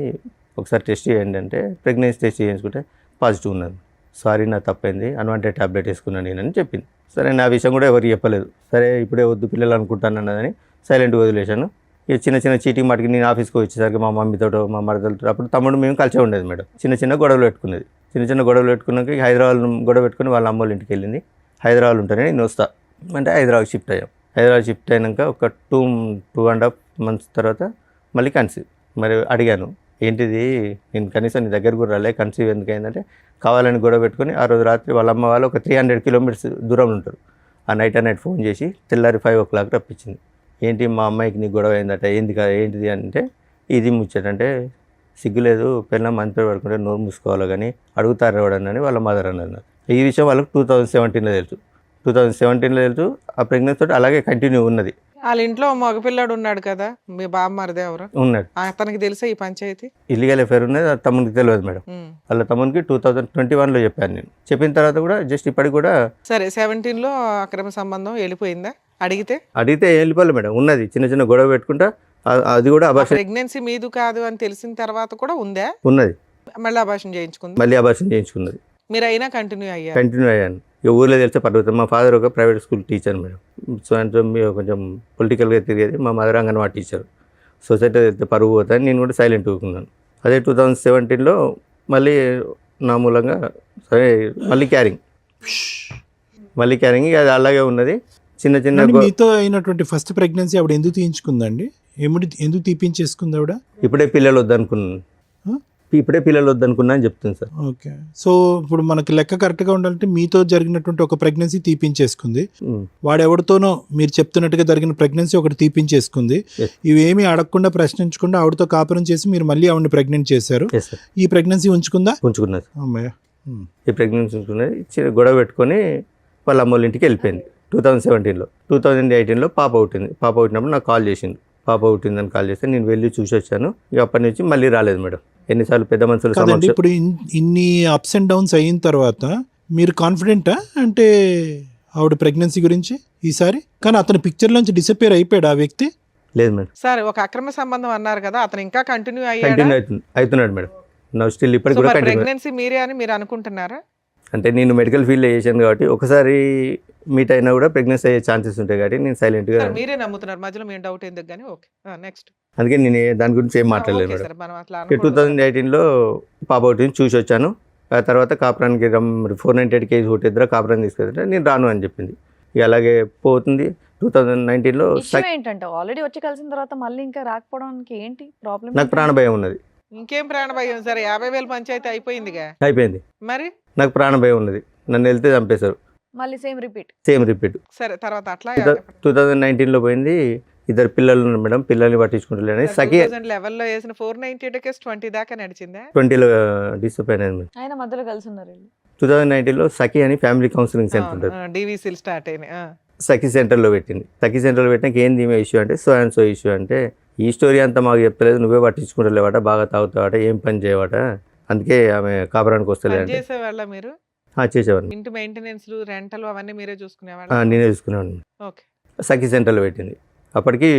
ఒకసారి టెస్ట్ చేయండి అంటే ప్రెగ్నెన్సీ టెస్ట్ చేయించుకుంటే పాజిటివ్ ఉన్నది. సారీ, నా తప్పైంది, అన్వాంటెడ్ ట్యాబ్లెట్ వేసుకున్నాను నేనని చెప్పింది. సరే, నా విషయం కూడా ఎవరికి చెప్పలేదు. సరే, ఇప్పుడే వద్దు పిల్లలు అనుకుంటాను అన్నదని సైలెంట్గా వదిలేశాను. ఇక చిన్న చీటింగ్ మాటికి నేను ఆఫీస్కి వచ్చేసరికి మా మమ్మీతో మా మరదలతో, అప్పుడు తమ్ముడు మేము కలిసే ఉండేది మేడం. చిన్న గొడవలు పెట్టుకునేది. చిన్న గొడవలు పెట్టుకున్నాక హైదరాబాద్ గొడవ పెట్టుకుని వాళ్ళ అమ్మోళ్ళ ఇంటికి వెళ్ళింది. హైదరాబాద్ ఉంటానే నేను వస్తా అంటే హైదరాబాద్ షిఫ్ట్ అయ్యాం. హైదరాబాద్ షిఫ్ట్ అయినాక ఒక 2.5 months తర్వాత మళ్ళీ కన్సీవ్. మరి అడిగాను, ఏంటిది, నేను కనీసం నీ దగ్గర కూడా రాలే, కన్సీవ్ ఎందుకు అయిందంటే కావాలని గొడవ పెట్టుకుని ఆ రోజు రాత్రి వాళ్ళ అమ్మ వాళ్ళు ఒక 300 kilometers దూరంలో ఉంటారు. ఆ నైట్ ఫోన్ చేసి తెల్లారి 5 o'clock రప్పించింది. ఏంటి మా అమ్మాయికి నీకు గొడవ అయిందట, ఏంటిది అంటే ఇది ముచ్చటంటే సిగ్గులేదు, పిల్లల మంచి పేరు పడుకుంటే నోరు మూసుకోవాలి కానీ అడుగుతారు ఎవడని వాళ్ళ మదర్ అన్నారు. ఈ విషయం వాళ్ళకి 2017లో తెలుసు. 2017లో తెలుసు. ఆ ప్రెగ్నెన్సీ తోటి అలాగే కంటిన్యూ ఉన్నది. వాళ్ళ ఇంట్లో మగపిల్లాడు ఉన్నాడు కదా, మీ బామ్మరిది ఎవరు ఉన్నాడు. అతనికి తెలుసా ఈ పంచాయతీ? ఇల్లీగల్ ఎఫైర్ ఉన్నది, అది తమ్మునికి తెలియదు మేడం. వాళ్ళ తమ్మునికి 2021లో చెప్పాను నేను. చెప్పిన తర్వాత కూడా జస్ట్ ఇప్పటికి కూడా సరే 17లో అక్రమ సంబంధం వెళ్ళిపోయిందా? అడిగితే వెళ్ళిపోలేదు మేడం. ఉన్నది చిన్న గొడవ పెట్టుకుంటా, అది కూడా అబార్షన్. ప్రెగ్నెన్సీ మీదు కాదు అని తెలిసిన తర్వాత కూడా ఉందా? ఉన్నది. మళ్ళీ అబార్షన్ చేయించుకుంది. మళ్ళీ అబార్షన్ చేయించుకున్నది. మీరు అయినా కంటిన్యూ అయ్యాను. ఇక ఊర్లో తెలిస్తే పర్వతం. మా ఫాదర్ ఒక private school teacher madam. So అంటే కొంచెం పొలిటికల్గా తిరిగేది. మా మదర్ అంగన్వాడీ టీచర్. సొసైటీ వెళ్తే పరుగు పోతాను, నేను కూడా సైలెంట్ ఊరుకున్నాను. అదే 2017లో మళ్ళీ నా మూలంగా సరే మళ్ళీ క్యారింగ్ అది అలాగే ఉన్నది. చిన్న మీతో అయినటువంటి ఫస్ట్ ప్రెగ్నెన్సీ ఆవిడ ఎందుకు తీయించుకుందండి? ఎందుకు తీపించేసుకుంది ఆవిడ? ఇప్పుడే పిల్లలు వద్దనుకున్నా అని చెప్తుంది సార్. ఓకే. సో ఇప్పుడు మనకి లెక్క కరెక్ట్గా ఉండాలంటే మీతో జరిగినటువంటి ఒక ప్రెగ్నెన్సీ తీపించేసుకుంది, వాడెవరితోనో మీరు చెప్తున్నట్టుగా జరిగిన ప్రెగ్నెన్సీ ఒకటి తీపించేసుకుంది. ఇవేమీ అడగకుండా ప్రశ్నించకుండా ఆవిడతో కాపురం చేసి మీరు మళ్ళీ ఆవిడని ప్రెగ్నెంట్ చేశారు. ఈ ప్రెగ్నెన్సీ ఉంచుకున్నది అమ్మాయి. ఈ ప్రెగ్నెన్సీ ఉంచుకున్నది. గొడవ పెట్టుకొని వాళ్ళ అమ్మోళ్ళ ఇంటికి వెళ్ళిపోయింది 2017లో. 2018లో పాప పుట్టినప్పుడు నాకు కాల్ చేసింది. పాప పుట్టిందని కాల్ చేస్తే నేను వెళ్ళి చూసి వచ్చాను. ఇక అప్పటి నుంచి మళ్ళీ రాలేదు మేడం. ఎన్నిసార్లు పెద్ద మనుషులు. ఇప్పుడు ఇన్ని అప్స్ అండ్ డౌన్స్ అయిన తర్వాత మీరు కాన్ఫిడెంటా అంటే ఆవిడ ప్రెగ్నెన్సీ గురించి ఈసారి? కానీ అతని పిక్చర్ నుంచి డిసపియర్ అయిపోయాడు ఆ వ్యక్తి? లేదు మేడం. సరే, ఒక అక్రమ సంబంధం అన్నారు కదా, అతను ఇంకా కంటిన్యూ అవుతున్నాడు మేడం. నా స్టిల్ ఇప్పటికి కూడా ప్రెగ్నెన్సీ మీరే అని మీరు అనుకుంటున్నారా? అంటే నేను మెడికల్ ఫీల్డ్లో చేశాను కాబట్టి ఒకసారి మీట్ అయినా కూడా ప్రెగ్నెన్సీ అయ్యే ఛాన్సెస్ ఉంటాయి కాబట్టి నేను సైలెంట్గా. మీరే నమ్ముతున్నారు, మధ్యలో మేము డౌట్ ఎందుకు కానీ. Okay, next. అందుకే నేను దాని గురించి ఏం మాట్లాడలేదు మేడం. 2018లో పాప ఒకటి చూసి వచ్చాను. ఆ తర్వాత కాపురానికి 498 కేజీ ఒకటి కాపురాన్ని తీసుకెళ్తే నేను రాను అని చెప్పింది. ఇక అలాగే పోతుంది. 2019లో ఏంటంటే ఆల్రెడీ వచ్చి కలిసిన తర్వాత మళ్ళీ ఇంకా రాకపోవడానికి ఏంటి ప్రాబ్లం? నాకు ప్రాణభయం ఉన్నది. ఇంకేం ప్రాణభయం? సరే 50,000 పంచాయతీ అయిపోయింది. మరి నాకు ప్రాణభయం ఉన్నది. నన్ను వెళ్తే చంపేశారు. మళ్ళీ సేమ్ రిపీట్. సరే, తర్వాత అట్లా 2019లో పోయింది. 2 పిల్లలు ఉన్నారు మేడం. పిల్లల్ని పట్టించుకుంటలేని సఖి 2011లో వేసిన 498 కేసు 20 దాకా నడిచిందా? 20లో డిసప్పాయింట్ అయింది. ఆయన మధ్యలో కలిసి ఉన్నారు. 2019లో సఖి అని ఫ్యామిలీ కౌన్సిలింగ్ సెంటర్ ఉంటుంది. డివిసిల్ స్టార్ట్ అయినాయి. సఖి సెంటర్లో పెట్టింది. సఖి సెంటర్లో పెట్టినాక ఏంది ఈమె ఇష్యూ అంటే సో ఇష్యూ అంటే ఈ స్టోరీ అంతా మాకు చెప్తలేదు, నువ్వే పట్టించుకుంటలేవాట, బాగా తాగుతావాట, ఏం పని చేయవాట, అందుకే ఆమె కాపురానికి వస్తలేదు. చేసేవాళ్ళ మీరు? చేసేవాడిని. ఇంటి మెయింటెనెన్స్, రెంటలు అవన్నీ మీరే చూసుకునేవాళ్ళ? నేనే చూసుకునేవాడిని. ఓకే. సఖి సెంటర్లో పెట్టింది. అప్పటికి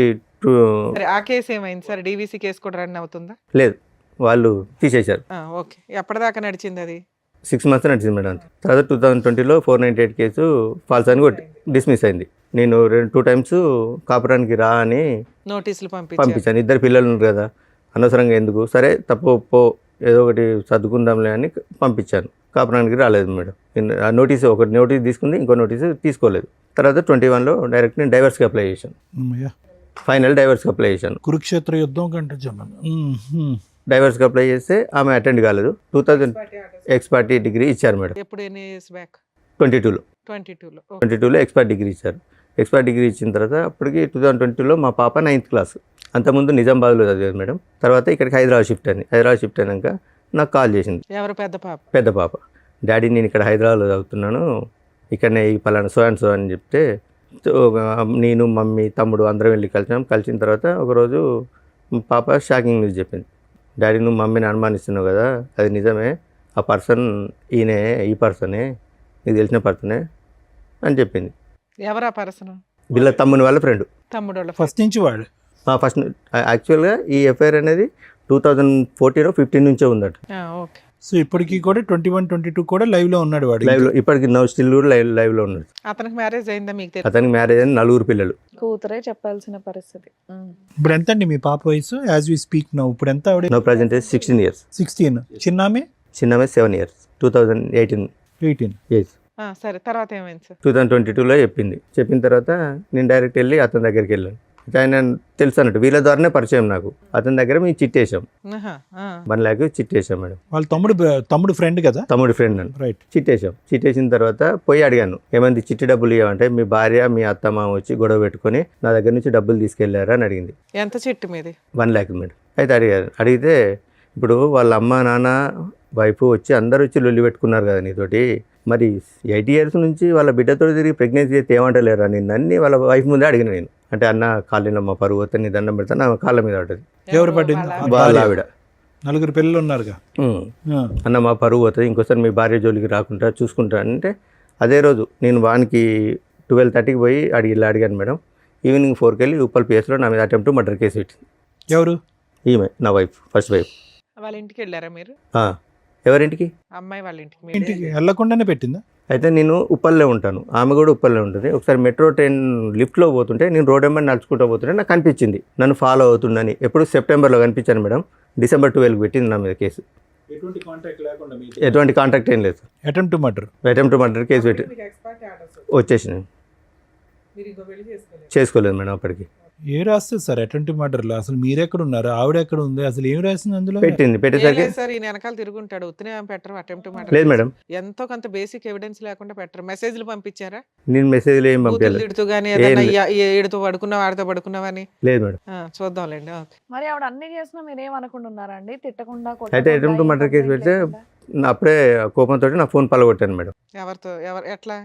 ఆ కేసు ఏమైంది సార్? డివిసి కేసు కూడా రన్ అవుతుందా? లేదు, వాళ్ళు తీసేశారు. ఓకే. ఎప్పటిదాకా నడిచింది అది? 6 months నడిచింది మేడం. తర్వాత 2020లో 498 కేసు ఫాల్స్ అని డిస్మిస్ అయింది. నేను 2 times కాపురానికి రా అని నోటీసులు పంపించాను. 2 పిల్లలు ఉన్నారు కదా, అనవసరంగా ఎందుకు, సరే తప్పు ఏదో ఒకటి సర్దుకుందాంలే అని పంపించాను. కాపురానికి రాలేదు మేడం. ఆ ఒకటి నోటీస్ తీసుకుంది, ఇంకో నోటీస్ తీసుకోలేదు. తర్వాత 21లో డైరెక్ట్ నేను డైవర్స్కి అప్లై చేశాను. అమ్మయ్య. ఫైనల్ డైవర్స్కి అప్లై చేశాను. కురుక్షేత్ర యుద్ధం కంటే జనం. డైవర్స్కి అప్లై చేస్తే ఆమె అటెండ్ కాలేదు. 2000 ఎక్స్పర్టీ డిగ్రీ ఇచ్చారు మేడం. ఎప్పుడు ఎన్ని ఇయర్స్ బ్యాక్? 22లో 22లో ఎక్స్పర్ట్ డిగ్రీ ఇచ్చారు. ఎక్స్పర్ట్ డిగ్రీ ఇచ్చిన తర్వాత అప్పటికి 2022లో మా పాప 9th క్లాస్. అంతకుముందు నిజామాబాద్లో చదివేది మేడం. తర్వాత ఇక్కడికి హైదరాబాద్ షిఫ్ట్ అయింది. హైదరాబాద్ షిఫ్ట్ అయినాక నాకు కాల్ చేసింది. ఎవరు? పెద్ద పాప. పెద్ద పాప. డాడీ నేను ఇక్కడ హైదరాబాద్లో చదువుతున్నాను, ఇక్కడనే ఈ పలానా సో అండ్ సో అని చెప్తే నేను మమ్మీ తమ్ముడు అందరం వెళ్ళి కలిసిన తర్వాత ఒకరోజు పాప షాకింగ్ న్యూస్ చెప్పింది. డాడీ నువ్వు మమ్మీని అనుమానిస్తున్నావు కదా, అది నిజమే, ఆ పర్సన్ ఈయనే, ఈ పర్సనే, నీకు తెలిసిన పర్సనే అని చెప్పింది. ఎవరా పర్సన్? వీళ్ళ తమ్ముని వాళ్ళ ఫ్రెండ్. తమ్ముడు వాళ్ళ ఫస్ట్ నుంచి వాడు. ఫస్ట్ యాక్చువల్గా ఈ ఎఫ్ఐఆర్ అనేది 2014-15 నుంచే ఉందట. ఓకే. సో ఇప్పటికీ కూడా 21-22 కూడా లైవ్లో ఉన్నాడు వాడు. లైవ్లో ఇప్పటికి స్టిల్ కూడా లైవ్లో ఉన్నాడు. అతనికి మ్యారేజ్ అయిందా మీకు తెలుసు? అతనికి మ్యారేజ్ అయిన 4 పిల్లలు. కూతురే చెప్పాల్సిన పరిస్థితి. ఇప్పుడు ఎంత అండి మీ పాప వయసు? యాజ్ వి స్పీక్ నౌ ఇప్పుడు ఎంత ఆవిడ? No present 16 years. 16. చిన్నామే? చిన్నమే 7 years. 2018 18. సరే, తర్వాత ఏమైంది సార్? 2022లో చెప్పిన తర్వాత నేను డైరెక్ట్ వెళ్ళి అతని దగ్గరికి వెళ్ళాను. ఆయన తెలుసు అన్నట్టు, వీళ్ళ ద్వారానే పరిచయం నాకు. అతని దగ్గర మేము చిట్టేసాం, 1 lakh చిట్టేసాం మేడం. వాళ్ళ తమ్ముడు ఫ్రెండ్ కదా? తమ్ముడి ఫ్రెండ్ అని. రైట్. చిట్టేసిన తర్వాత పోయి అడిగాను, ఏమంది చిట్టి డబ్బులు ఇవ్వమంటే మీ భార్య మీ అత్తమ్మ వచ్చి గొడవ పెట్టుకొని నా దగ్గర నుంచి డబ్బులు తీసుకెళ్లారా అని అడిగింది. ఎంత చిట్టు మీది? 1 lakh మేడం. అయితే అడిగితే ఇప్పుడు వాళ్ళ అమ్మ నాన్న వైఫ్ వచ్చి అందరూ వచ్చి లొల్లి పెట్టుకున్నారు కదా నీతోటి, మరి 8 years నుంచి వాళ్ళ బిడ్డతో తిరిగి ప్రెగ్నెన్సీ అయితే ఏమంటలేరా నిన్ను అన్ని వాళ్ళ వైఫ్ ముందే అడిగిన నేను. అంటే అన్న కాళ్ళలో మా పరువు వస్తే నీ దండం పెడతాను, నా కాళ్ళ మీద పడ్డది. ఎవరు పడ్డింది? వాళ్ళ ఆవిడ. 4 పిల్లలు ఉన్నారుగా. అన్న మా పరువు పోతుంది, ఇంకోసారి మీ భార్య జోలికి రాకుండా చూసుకుంటా అంటే అదే రోజు నేను వానికి 12:30కి పోయి అడిగాను మేడం. ఈవినింగ్ 4కి వెళ్ళి ఉప్పల్ పిఎస్లో నా మీద అటెంప్ట్ మర్డర్ కేసు పెట్టింది. ఎవరు? ఈమె నా వైఫ్, ఫస్ట్ వైఫ్. వాళ్ళ ఇంటికి వెళ్ళారా మీరు? ఎవరింటికి? అమ్మాయి వాళ్ళ ఇంటికి. ఇంటికి వెళ్ళకుండానే పెట్టిందా? అయితే నేను ఉప్పల్లో ఉంటాను, ఆమె కూడా ఉప్పల్లో ఉంటుంది. ఒకసారి మెట్రో ట్రైన్ లిఫ్ట్లో పోతుంటే నేను రోడ్ వెంబడి నడుచుకుంటూ పోతుంటే నాకు కనిపించింది, నన్ను ఫాలో అవుతుందని. ఎప్పుడు సెప్టెంబర్లో కనిపించాను మేడం. December 12కి పెట్టింది నా మీద కేసు. ఎటువంటి కాంటాక్ట్ ఏం లేదు. అటెంప్ట్ టు మర్డర్ కేసు పెట్టి వచ్చేసినాను. చేసుకోలేదు మేడం అప్పటికి. ఏ రాస్తుంది సార్ అటెంప్ట్ మర్డర్లో? అసలు మీరెక్కడ ఉన్నారు, ఆవిడ ఎక్కడ ఉంది, అసలు ఏం రాసింది అందులో? పెట్టేసరికి సార్ ఈయన వెనకాల తిరుగుంటాడు, ఉత్తనే పెట్టరు అటెంప్ట్ లేదు మేడం. ఎంతో కొంత బేసిక్ ఎవిడెన్స్ లేకుండా పెట్టరు. మెసేజ్లు పంపించారా? నేను మెసేజ్లు ఏం పంపించలేదు. తిడుతూ గానీ ఏదైనా ఏడుతూ పడుకున్నావు, ఆడితో పడుకున్నావని? లేదు మేడం. చూద్దాంలేండి. మరి ఆవిడ అన్ని చేసినా మీరేం అనుకుంటా ఉన్నారండి? తిట్టకుండా అయితే అటెంప్ట్ మర్డర్ కేసు పెడితే అప్పుడే కోపంతో నా ఫోన్ పలగొట్టాను మేడం. ఎవరితో? ఎట్లా?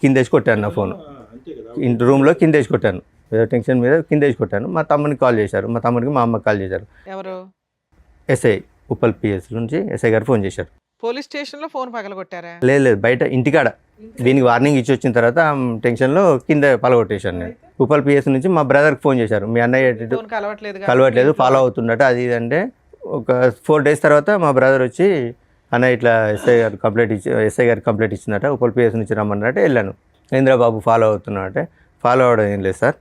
కిందేసి కొట్టాను నా ఫోన్, రూమ్లో కిందేసి కొట్టాను. ఏదో టెన్షన్ మీద కిందేసి కొట్టాను. మా తమ్మునికి కాల్ చేశారు, మా తమ్ముడికి మా అమ్మకి కాల్ చేశారు. ఎవరు? ఎస్ఐ, ఉప్పల్ పిఎస్ నుంచి ఎస్ఐ గారు ఫోన్ చేశారు. పోలీస్ స్టేషన్ లో ఫోన్ పగలగొట్టారా? లేదు బయట ఇంటికాడ. దీనికి వార్నింగ్ ఇచ్చి వచ్చిన తర్వాత టెన్షన్లో కింద పలగొట్టేశాను నేను. ఉప్పల్ పిఎస్ నుంచి మా బ్రదర్కి ఫోన్ చేశారు, మీ అన్నయ్య కలవట్లేదు, ఫాలో అవుతున్నట్టు అది ఇది అంటే. ఒక 4 days తర్వాత మా బ్రదర్ వచ్చి అన్న ఇట్లా ఎస్ఐ గారు కంప్లైంట్ ఇచ్చిందట, ఉప్పల్ పిఎస్ నుంచి రమ్మన్నట్టు వెళ్ళాను. ఇంద్రబాబు ఫాలో అవుతున్నా అంటే, ఫాలో అవడం ఏం లేదు సార్,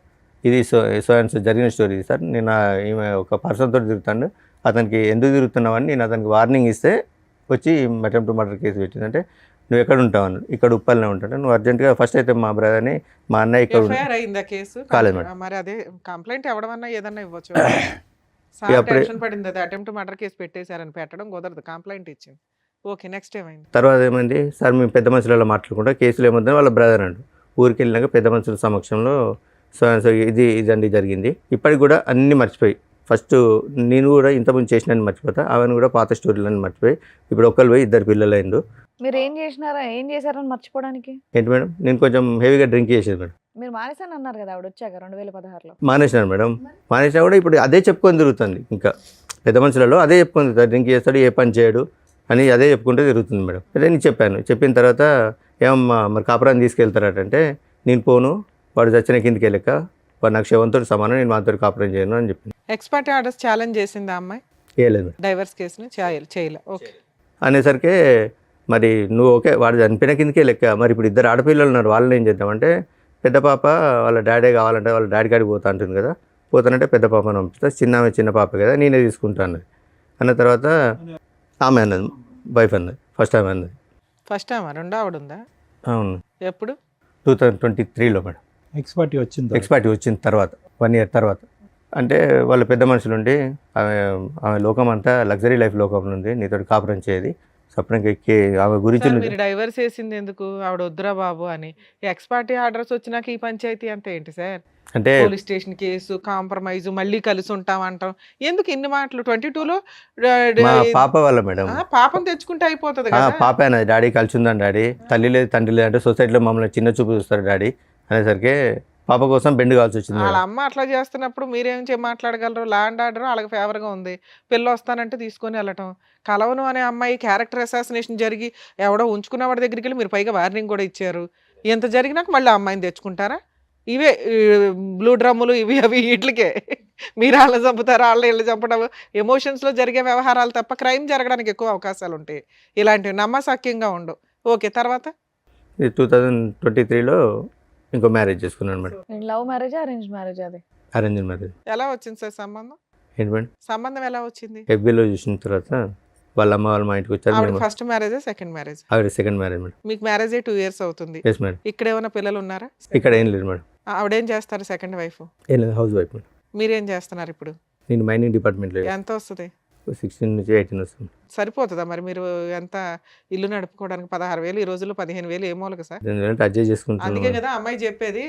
ఇది సో అండ్ సో జరిగిన స్టోరీ సార్. నేను ఈమె ఒక పర్సన్తో తిరుగుతాను, అతనికి ఎందుకు తిరుగుతున్నావని నేను అతనికి వార్నింగ్ ఇస్తే వచ్చి అటెంప్ట్ మర్డర్ కేసు పెట్టిందంటే, నువ్వు ఎక్కడ ఉంటావు? ఇక్కడ ఉప్పల్నే ఉంటాను, నువ్వు అర్జెంట్గా ఫస్ట్ అయితే మా బ్రదర్ని మా అన్నయ్య ఇక్కడ కాలేదు మేడం. మరి అదే కంప్లైంట్ ఎవడమన్నా ఏదన్నా ఇవ్వచ్చు. టెన్షన్ పడింది, అది అటెంప్ట్ మర్డర్ కేసు పెట్టేశారని పెట్టడం కుదరదు, కంప్లైంట్ ఇచ్చింది. ఓకే, నెక్స్ట్ ఏమైంది? తర్వాత ఏమైంది సార్, మేము పెద్ద మనుషులలో మాట్లాడుకుంటా కేసులు ఏమవుతుందని వాళ్ళ బ్రదర్ అండు ఊరికి వెళ్ళినాక పెద్ద మనుషుల సమక్షంలో సో ఇదండి జరిగింది. ఇప్పటికి కూడా అన్నీ మర్చిపోయి, ఫస్ట్ నేను కూడా ఇంతకుముందు చేసినని మర్చిపోతా, ఆమెను కూడా పాత స్టోరీలని మర్చిపోయి ఇప్పుడు ఒక్కరు పోయి 2 పిల్లలు అయిండు. మీరు ఏం చేశారని మర్చిపోవడానికి? ఏంటి మేడం, నేను కొంచెం హెవీగా డ్రింక్ చేసేది మేడం. మీరు మానేసాను అన్నారు కదా ఆవిడ వచ్చాక 2016లో. మానేసినాను మేడం. మానేసినా కూడా ఇప్పుడు అదే చెప్పుకొని తిరుగుతుంది. ఇంకా పెద్ద మనుషులలో అదే చెప్పుకొని తిరుగుతాడు, డ్రింక్ చేస్తాడు, ఏ పని చేయడు అని అదే చెప్పుకుంటూ తిరుగుతుంది మేడం. అదే నేను చెప్పిన తర్వాత ఏమమ్మా మరి కాపురాన్ని తీసుకెళ్తారటంటే, నేను పోను, వాడు చచ్చిన కిందకి వెళ్ళక వాడు నాకు శవంతో సమానం, నేను మాతో కాపురం చేయను అని చెప్పింది. ఎక్స్పర్ట్ ఆర్డర్స్ ఛాలెంజ్ చేసింది ఆ అమ్మాయి? చేయలేదు. డైవర్స్ కేసుని చేయలే. ఓకే అనేసరికి మరి నువ్వు ఓకే వాడు చనిపోయిన కిందకే లెక్క, మరి ఇప్పుడు 2 ఆడపిల్లలు ఉన్నారు, వాళ్ళని ఏం చేద్దామంటే, పెద్ద పాప వాళ్ళ డాడీ కావాలంటే వాళ్ళ డాడీ కాడికి పోతా అంటుంది కదా, పోతానంటే పెద్ద పాపను పంపిస్తా, చిన్న పాప కదా నేనే తీసుకుంటాను అన్న తర్వాత ఆమె అన్నది, వైఫ్ అన్నది, ఫస్ట్ ఆమె అన్నది. ఫస్ట్ టైం రెండో ఆవిడ ఉందా? అవును, ఎప్పుడు? 2023లో మేడం. ఎక్స్పర్టీ వచ్చింది. ఎక్స్పర్టీ వచ్చిన తర్వాత 1 year తర్వాత. అంటే వాళ్ళ పెద్ద మనుషులు ఉండి ఆమె లోకం అంతా లగ్జరీ లైఫ్ లోకంలో ఉంది, నీతో కాపురం చేయది సపరేట్గా ఆమె గురించి సార్, మీరు డైవర్స్ చేసింది ఎందుకు? ఆవిడ వద్దురా బాబు అని. ఎక్స్పార్టీ ఆర్డర్స్ వచ్చినాక ఈ పంచాయతీ అంతా ఏంటి సార్? అంటే పోలీస్ స్టేషన్ కేసు, కాంప్రమైజ్, మళ్ళీ కలిసి ఉంటాం అంటాం. ఎందుకు ఇన్ని మాటలు? 22లో మా పాప వాళ్ళ మేడం. పాపం తెచ్చుకుంటే అయిపోతుంది ఆ, కదా. పాప అన్నది, డాడీ కలిసి ఉందని డాడీ, తల్లి లేదు తండ్రి లేదు అంటే సొసైటీలో మమ్మల్ని చిన్న చూపు చూస్తారు డాడీ అనేసరికి పాప కోసం బెండ్ కావాల్సి వచ్చింది వాళ్ళ మేడం. అమ్మ అట్లా చేస్తున్నప్పుడు మీరేం మాట్లాడగలరు? ల్యాండ్ ఆర్డర్ వాళ్ళకి ఫేవర్గా ఉంది, పిల్ల వస్తానంటే తీసుకొని వెళ్ళటం. కలవను అనే అమ్మాయి క్యారెక్టర్ అసాసినేషన్ జరిగి ఎవడో ఉంచుకున్న వాడి దగ్గరికి వెళ్ళి మీరు పైగా వార్నింగ్ కూడా ఇచ్చారు. ఇంత జరిగినాక మళ్ళీ ఆ అమ్మాయిని తెచ్చుకుంటారా? ఇవే బ్లూ డ్రమ్ములు ఇవి అవి వీటికే మీరు వాళ్ళని చంపుతారు, వాళ్ళ ఇళ్ళు చంపడం, ఎమోషన్స్లో జరిగే వ్యవహారాలు తప్ప క్రైమ్ జరగడానికి ఎక్కువ అవకాశాలు ఉంటాయి. ఇలాంటివి నమ్మసక్యంగా ఉండవు. ఓకే, తర్వాత? 2023లో ఇంకో మ్యారేజ్ చేసుకున్నాను madam. Love marriage, arrange marriage? అది అరేంజ్ మ్యారేజ్. ఎలా వచ్చింది సార్ సంబంధం? ఏంటి మేడం? సంబంధం ఎలా వచ్చింది? FBలో చూసిన తర్వాత వాళ్ళ అమ్మ వాళ్ళు మా ఇంటికి వచ్చారు. ఆవిడ మేము ఫస్ట్ మ్యారేజా సెకండ్ మ్యారేజ్? ఆవిడ సెకండ్ మ్యారేజ్ మేడం. మీకు మ్యారేజ్ 2 years అవుతుంది. Yes madam. ఇక్కడ ఏమైనా పిల్లలు ఉన్నారా? ఇక్కడ ఏం లేదు మేడం. ఆవిడేం చేస్తారు సెకండ్ వైఫ్? ఏం లేదు, హౌస్ వైఫ్ మేడం. మీరేం చేస్తున్నారు ఇప్పుడు? నేను మైనింగ్ డిపార్ట్మెంట్లో ఎంత వస్తుంది? 16 నుంచి 18 వస్తుంది. సరిపోతుందా మరి? మీరు ఎంత ఇల్లు నడుపుకోవడానికి 16,000 ఈ రోజుల్లో 15,000 ఏమోలక సార్. ఎందుకంటే అడ్జస్ట్ అందుకే చేసుకుంటున్నాను. కదా అమ్మాయి చెప్పేది,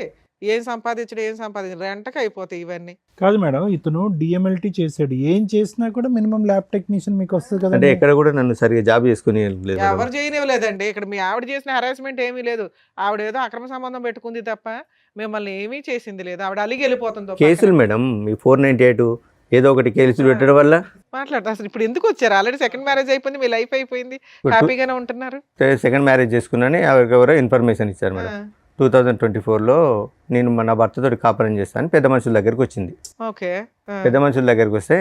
ఏం సంపాదించడం రెంటకి అయిపోతాయి ఇవన్నీ. కాదు మేడం, ఇతను డిఎంఎల్టీ చేశాడు, ఏం చేసినా కూడా మినిమం ల్యాబ్ టెక్నీషియన్ మీకు వస్తుంది కదా. అంటే ఎక్కడ కూడా నన్ను సరిగా జాబ్ చేసుకుని లేదు మేడం. ఎవరు చేయనివ్వలేదండి. ఇక్కడ మీ ఆవిడ చేసిన హెరాస్మెంట్ ఏమీ లేదు. ఆవిడ ఏదో అక్రమ సంబంధం పెట్టుకుంది తప్ప మిమ్మల్ని ఏమీ చేసింది లేదు. ఆవిడ అలిగి వెళ్ళిపోతుంది. ఓ కేసులు పక్కన. మేడం, ఈ 498 ఏదో ఒకటి కేసులు పెట్టడం వల్ల మాట్లాడతా అసలు ఇప్పుడు ఎందుకు వచ్చారు? ఆల్రెడీ సెకండ్ మ్యారేజ్ అయిపోయింది, మీ లైఫ్ అయిపోయింది, హ్యాపీగానే ఉంటున్నారు. సెకండ్ మ్యారేజ్ చేసుకున్నాని ఎవరికెవరో ఇన్ఫర్మేషన్ ఇచ్చారు మేడం. 2024లో నేను నా భర్తతో కాపురం చేస్తాను పెద్ద మనుషుల దగ్గరికి వచ్చింది. ఓకే. పెద్ద మనుషుల దగ్గరికి వస్తే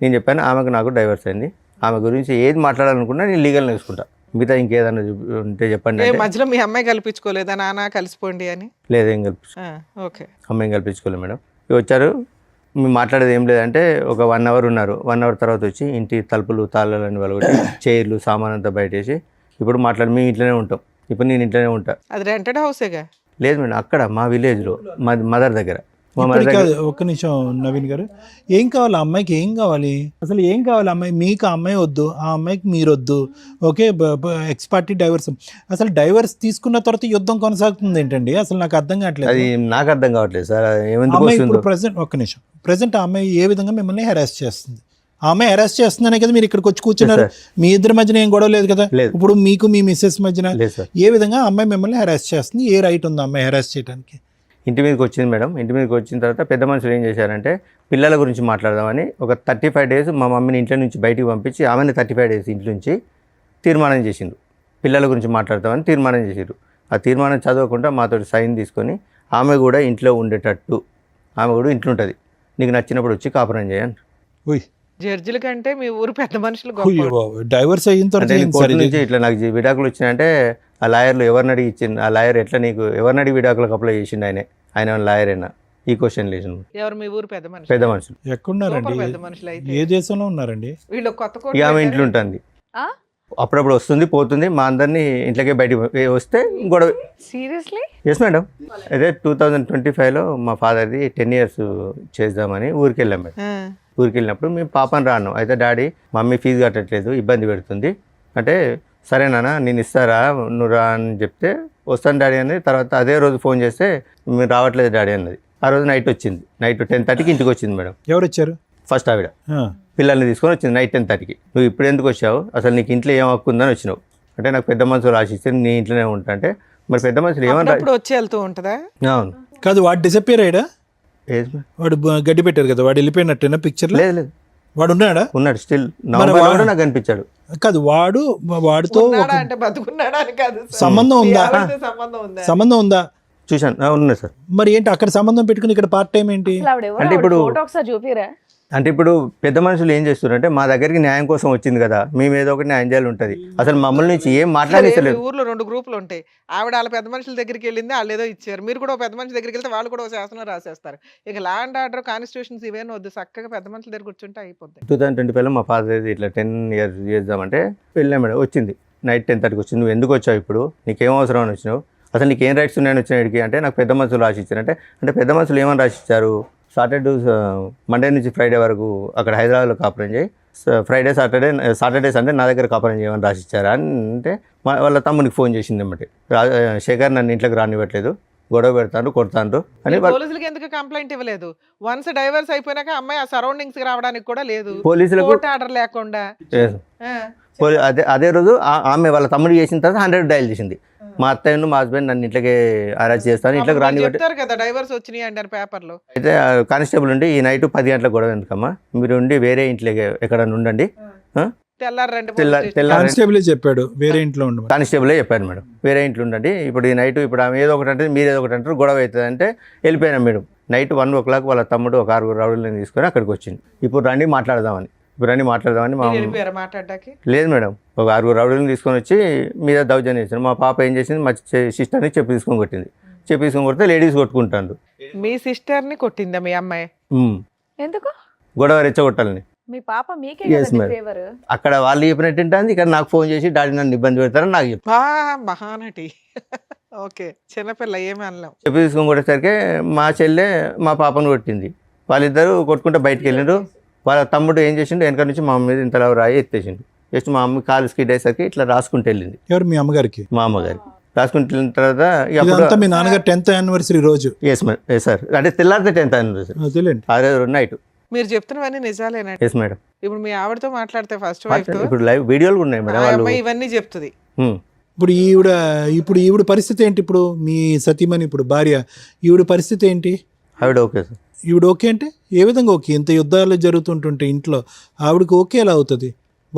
నేను చెప్పాను ఆమెకు నాకు డైవర్స్ అయింది, ఆమె గురించి ఏది మాట్లాడాలనుకున్నా నేను లీగల్ నేర్చుకుంటా, మిగతా ఇంకేదన్నా ఉంటే చెప్పండి అంటే, మధ్యలో మీ అమ్మాయి కల్పించుకోలేదా నాన్న కలిసిపోండి అని? లేదేం కల్పించు ఓకే. అమ్మాయిని కల్పించుకోలేదు మేడం. ఇవి వచ్చారు, మేము మాట్లాడేది ఏం లేదంటే ఒక 1 hour ఉన్నారు. 1 hour తర్వాత వచ్చి ఇంటి తలుపులు తాళాలని వాళ్ళకి చైర్లు సామాన్ అంతా బయట వేసి ఇప్పుడు మాట్లాడి మేము ఇంట్లోనే ఉంటాం, ఇప్పుడు నేను ఇంట్లోనే ఉంటా. అది రెంటెడ్ హౌసేగా? లేదు మేడం, అక్కడ మా విలేజ్లో మా మదర్ దగ్గర. మా మదర్ ఇప్పటికి దగ్గర కాదు, ఒక్క నిమిషం నవీన్ గారు, ఏం కావాలి అమ్మాయికి? ఏం కావాలి అసలు? ఏం కావాలి అమ్మాయి? మీకు ఆ అమ్మాయి వద్దు, ఆ అమ్మాయికి మీరు వద్దు. Okay, X party divorce. అసలు డైవర్స్ తీసుకున్న తర్వాత యుద్ధం కొనసాగుతుంది ఏంటండి? అసలు నాకు అర్థం కావట్లేదు. అది నాకు అర్థం కావట్లేదు సార్, ఏమెందుకు అమ్మాయి వస్తుందో. ఇప్పుడు ప్రెసెంట్, ఒక్క నిమిషం, ప్రెసెంట్ ఆ అమ్మాయి ఏ విధంగా మిమ్మల్ని హెరాస్ చేస్తుంది? ఆ అమ్మాయి హెరాస్ చేస్తుందనే కదా మీరు ఇక్కడికి వచ్చి కూర్చున్నారు. మీ ఇద్దరి మధ్యన ఏం గొడవ లేదు కదా? లేదు. ఇప్పుడు మీకు మీ మిస్సెస్ మధ్యన లేదు సార్. ఏ విధంగా ఆ అమ్మాయి మిమ్మల్ని హెరాస్ చేస్తుంది? ఏ రైట్ ఉంది ఆ అమ్మాయి హెరాస్ చేయడానికి? ఇంటి మీదకి వచ్చింది మేడం. ఇంటి మీదకి వచ్చిన తర్వాత పెద్ద మనుషులు ఏం చేశారంటే పిల్లల గురించి మాట్లాడదామని ఒక 35 days మా మమ్మీని ఇంట్లో నుంచి బయటికి పంపించి ఆమెని 35 days ఇంటి నుంచి తీర్మానం చేసిండు. పిల్లల గురించి మాట్లాడతామని తీర్మానం చేసిండు. ఆ తీర్మానం చదవకుండా మాతో సైన్ తీసుకొని ఆమె కూడా ఇంట్లో ఉండేటట్టు, ఆమె కూడా ఇంట్లో ఉంటుంది, నీకు నచ్చినప్పుడు వచ్చి కాపురం చేయని. ఓయ్, జడ్జిల కంటే మీ ఊరు పెద్ద మనుషులు అయ్యో గొప్ప. బాబోయ్, డైవర్స్ అయిన తర్వాత అంటే ఏంటి కోర్టు సార్ ఇది? నుంచి ఇట్లా నాకు విడాకులు వచ్చినాయంటే ఆ లాయర్లు ఎవరిని అడిగి ఇచ్చింది, ఆ లాయర్ ఎట్లా నీకు ఎవరిని అడిగి విడాకులకు అప్లై చేసిండు, ఆయన లాయర్ అయినా ఈ క్వశ్చన్ లేచిండు. ఎవరు మీ ఊరు పెద్ద మనుషులు? పెద్ద మనుషులు ఎక్కడున్నారండి? సూపర్ పెద్ద మనుషులు అయితే. ఏ దేశంలో ఉన్నారండి? వీళ్ళు కొత్త కోట ఇక ఆమె పెట్టారు. ఇంట్లో ఉంటుంది, ఆ? అప్పుడప్పుడు వస్తుంది పోతుంది, మా అందరినీ ఇంట్లోకే బయటికి వస్తే గొడవ. సీరియస్లీ? Yes madam. అయితే 2025లో మా ఫాదర్ది 10 years చేద్దామని ఊరికి వెళ్ళాం మేడం. ఆ. ఊరికి వెళ్ళినప్పుడు మేము పాపని రాను, అయితే డాడీ మమ్మీ ఫీజు కట్టట్లేదు ఇబ్బంది పెడుతుంది అంటే, సరేనా నేను ఇస్తారా నువ్వు రా అని చెప్తే వస్తాను డాడీ అని. తర్వాత అదే రోజు ఫోన్ చేస్తే మీరు రావట్లేదు డాడీ అన్నది. ఆ రోజు నైట్ వచ్చింది, నైట్ 10:30కి ఇంటికి వచ్చింది మేడం. ఎవరు వచ్చారు? ఫస్ట్ ఆవిడ ఆ, పిల్లల్ని తీసుకొని వచ్చింది నైట్ 10:30కి. నువ్వు ఇప్పుడు ఎందుకు వచ్చావు, అసలు నీకు ఇంట్లో ఏం హక్కు ఉందని వచ్చినావు అంటే, నాకు పెద్ద మనుషులు రాసిస్తే నీ ఇంట్లోనే ఉంటా అంటే, మరి పెద్ద మనుషులు ఏమన్నా. అప్పుడప్పుడు వచ్చి వెళ్తూ ఉంటుందా? అవును. కాదు, వాడు డిసప్పియర్ అయ్యాడా? ఏది మేడం? వాడు గడ్డి పెట్టారు కదా, వాడు వెళ్ళిపోయినట్టేనా పిక్చర్లో? లేదు లేదు, వాడు ఉన్నాడా? ఉన్నాడు స్టిల్. నవంబర్లో కూడా నాకు కనిపించాడు. కాదు, వాడితో ఉన్నాడా ఒక అంటే బతుకున్నాడా అని కాదు సార్. సంబంధం ఉందా? మీ ఆవిడతో సంబంధం ఉందా? సంబంధం ఉందా? చూశాను, ఉన్నాయి సార్. మరి ఏంటి అక్కడ సంబంధం పెట్టుకుని ఇక్కడ పార్ట్ టైం ఏంటి? అసలు ఆవిడ ఎవరు? అంటే ఇప్పుడు- ఫోటో ఒకసారి చూపిరా. అంటే ఇప్పుడు పెద్ద మనుషులు ఏం చేస్తున్నారంటే మా దగ్గరికి న్యాయం కోసం వచ్చింది కదా, మేము ఏదో ఒకటి న్యాయం చేయాలి ఉంటుంది. అసలు మమ్మల్ని నుంచి ఏం సరే, మీ మాట్లాడలేదు. ఊర్లో 2 గ్రూపులు ఉంటాయి. ఆవిడ వాళ్ళ పెద్ద మనుషుల దగ్గరికి వెళ్ళింది, వాళ్ళు ఏదో ఇచ్చారు. మీరు కూడా ఒక పెద్ద మనిషి దగ్గరికి వెళ్తే వాళ్ళు కూడా ఒక శాసనం రాసేస్తారు. ఇక లా అండ్ ఆర్డర్, కాన్స్టిట్యూషన్స్ ఇవేం వద్దు, చక్కగా పెద్ద మనుషుల దగ్గర కూర్చుంటే అయిపోద్ది. 2025లో మా ఫాదర్ ఇట్లా 10 years చేద్దామంటే వెళ్ళాం మేడం. వచ్చింది నైట్ 10:30కి వచ్చింది. నువ్వు ఎందుకు వచ్చావు, ఇప్పుడు నీకేం అవసరం అని వచ్చినావు, అసలు నీకేం రైట్స్ ఉన్నాయని వచ్చినాడికి అంటే నాకు పెద్ద మనుషులు రాసి ఇచ్చారంటే, అంటే పెద్ద మనుషులు ఏమని రాసి ఇచ్చారు, మండే నుంచి ఫ్రైడే వరకు అక్కడ హైదరాబాద్లో కాపురం చేయి, ఫ్రైడే సాటర్డే సండే నా దగ్గర కాపురం చేయమని రాసి ఇచ్చారా అని అంటే వాళ్ళ తమ్మునికి ఫోన్ చేసింది అన్నమాట. శేఖర్ నన్ను ఇంట్లోకి రానివ్వట్లేదు, గొడవ పెడతాను, కొడతాను అని. పోలీసులకి ఎందుకు కంప్లైంట్ ఇవ్వలేదు? వన్స్ డైవర్స్ అయిపోయినాక అమ్మాయి ఆ సరౌండింగ్స్ కి రావడానికి కూడా లేదు, పోలీసులకు కోర్ట్ ఆర్డర్ లేకుండా. అదే రోజు ఆమె వాళ్ళ తమ్ముడు చేసిన తర్వాత 100 డయల్ చేసింది. మా అత్తయ్యను మా హస్బెండ్ నన్ను ఇంట్లోకి అరెస్ట్ చేస్తాను, ఇంట్లోకి రానివ్వట్లేదు. చెప్తారు కదా డైవర్స్ వచ్చినాయి అంటారు పేపర్లో. అయితే కానిస్టేబుల్ ఉండి ఈ నైట్ 10 గంటలకు గొడవ ఎందుకమ్మా, మీరు ఉండి వేరే ఇంట్లోకి ఎక్కడ ఉండండి, తెల్లారండి కానిస్టేబుల్ చెప్పాడు వేరే ఇంట్లో ఉండమని. కానిస్టేబులే చెప్పాను మేడం, వేరే ఇంట్లో ఉండండి, ఇప్పుడు ఈ నైట్ ఇప్పుడు ఆమె ఏదో ఒకటి అంటే మీరు ఏదో ఒకటి అంటారు, గొడవ అవుతుంది అంటే వెళ్ళిపోయినాం మేడం. నైట్ 1 o'clock వాళ్ళ తమ్ముడు ఒక 6 రౌడీలను తీసుకొని అక్కడికి వచ్చింది. ఇప్పుడు రండి మాట్లాడదామని మా మాట్లాడడానికి లేదు మేడం, ఒక 6 రౌడీలను తీసుకొని వచ్చి మీద దౌర్జన్యం చేశారు. మా పాప ఏం చేసింది, మా సిస్టర్ని చెప్పి తీసుకొని కొట్టింది. చెప్పి తీసుకొని కొడితే లేడీస్ కొట్టుకుంటారు. మీ సిస్టర్ ని కొట్టిందా మీ అమ్మాయి? ఎందుకు గొడవ రెచ్చగొట్టాలని. మీ పాప మీకే Yes, కదండి madam. ఫేవర్. అక్కడ వాళ్ళు చెప్పినట్టు ఉంటుంది, ఇక్కడ నాకు ఫోన్ చేసి డాడీ నన్ను ఇబ్బంది పెడతారని నాకు చెప్పి మహానటి. ఓకే, చిన్నపిల్ల ఏమి అనలేం. చెప్పి తీసుకొని కొట్టేసరికి మా చెల్లె మా పాపను కొట్టింది. వాళ్ళిద్దరూ కొట్టుకుంటే బయటకు వెళ్ళిండ్రు. వాళ్ళ తమ్ముడు ఏం చేసిండు, వెనక నుంచి మా అమ్మ మీద ఇంతలా రాయి ఎత్తేసిండు. జస్ట్ మా అమ్మ కాలు స్కిడ్ అయ్యేసరికి ఇట్లా రాసుకుంటూ వెళ్ళింది. ఎవరు మీ అమ్మగారికి? మా అమ్మగారికి రాసుకుంటూ వెళ్ళిన తర్వాత ఇదంతా మీ నాన్నగారు 10th anniversary రోజు. ఎస్ సార్, అంటే తెల్లారితే 10th anniversary అదేలేండి. ఆ రోజు నైట్. మీరు చెప్తున్నవన్నీ నిజాలేనా? Yes madam. ఇప్పుడు మీ ఆవిడతో మాట్లాడితే ఫస్ట్ వైఫ్ తో ఇప్పుడు లైవ్ వీడియోలు ఉన్నాయి మేడం. వాళ్ళు అమ్మాయి ఇవన్నీ చెప్తుంది. ఇప్పుడు ఈవిడ పరిస్థితి ఏంటి? ఇప్పుడు మీ సతీమణి, ఇప్పుడు భార్య, ఈవిడ పరిస్థితి ఏంటి? ఆవిడ ఓకే సార్. ఈవిడ ఓకే అంటే ఏ విధంగా ఓకే? ఇంత యుద్ధాలు జరుగుతుంటుంటే ఇంట్లో ఆవిడకి ఓకే ఎలా అవుతుంది?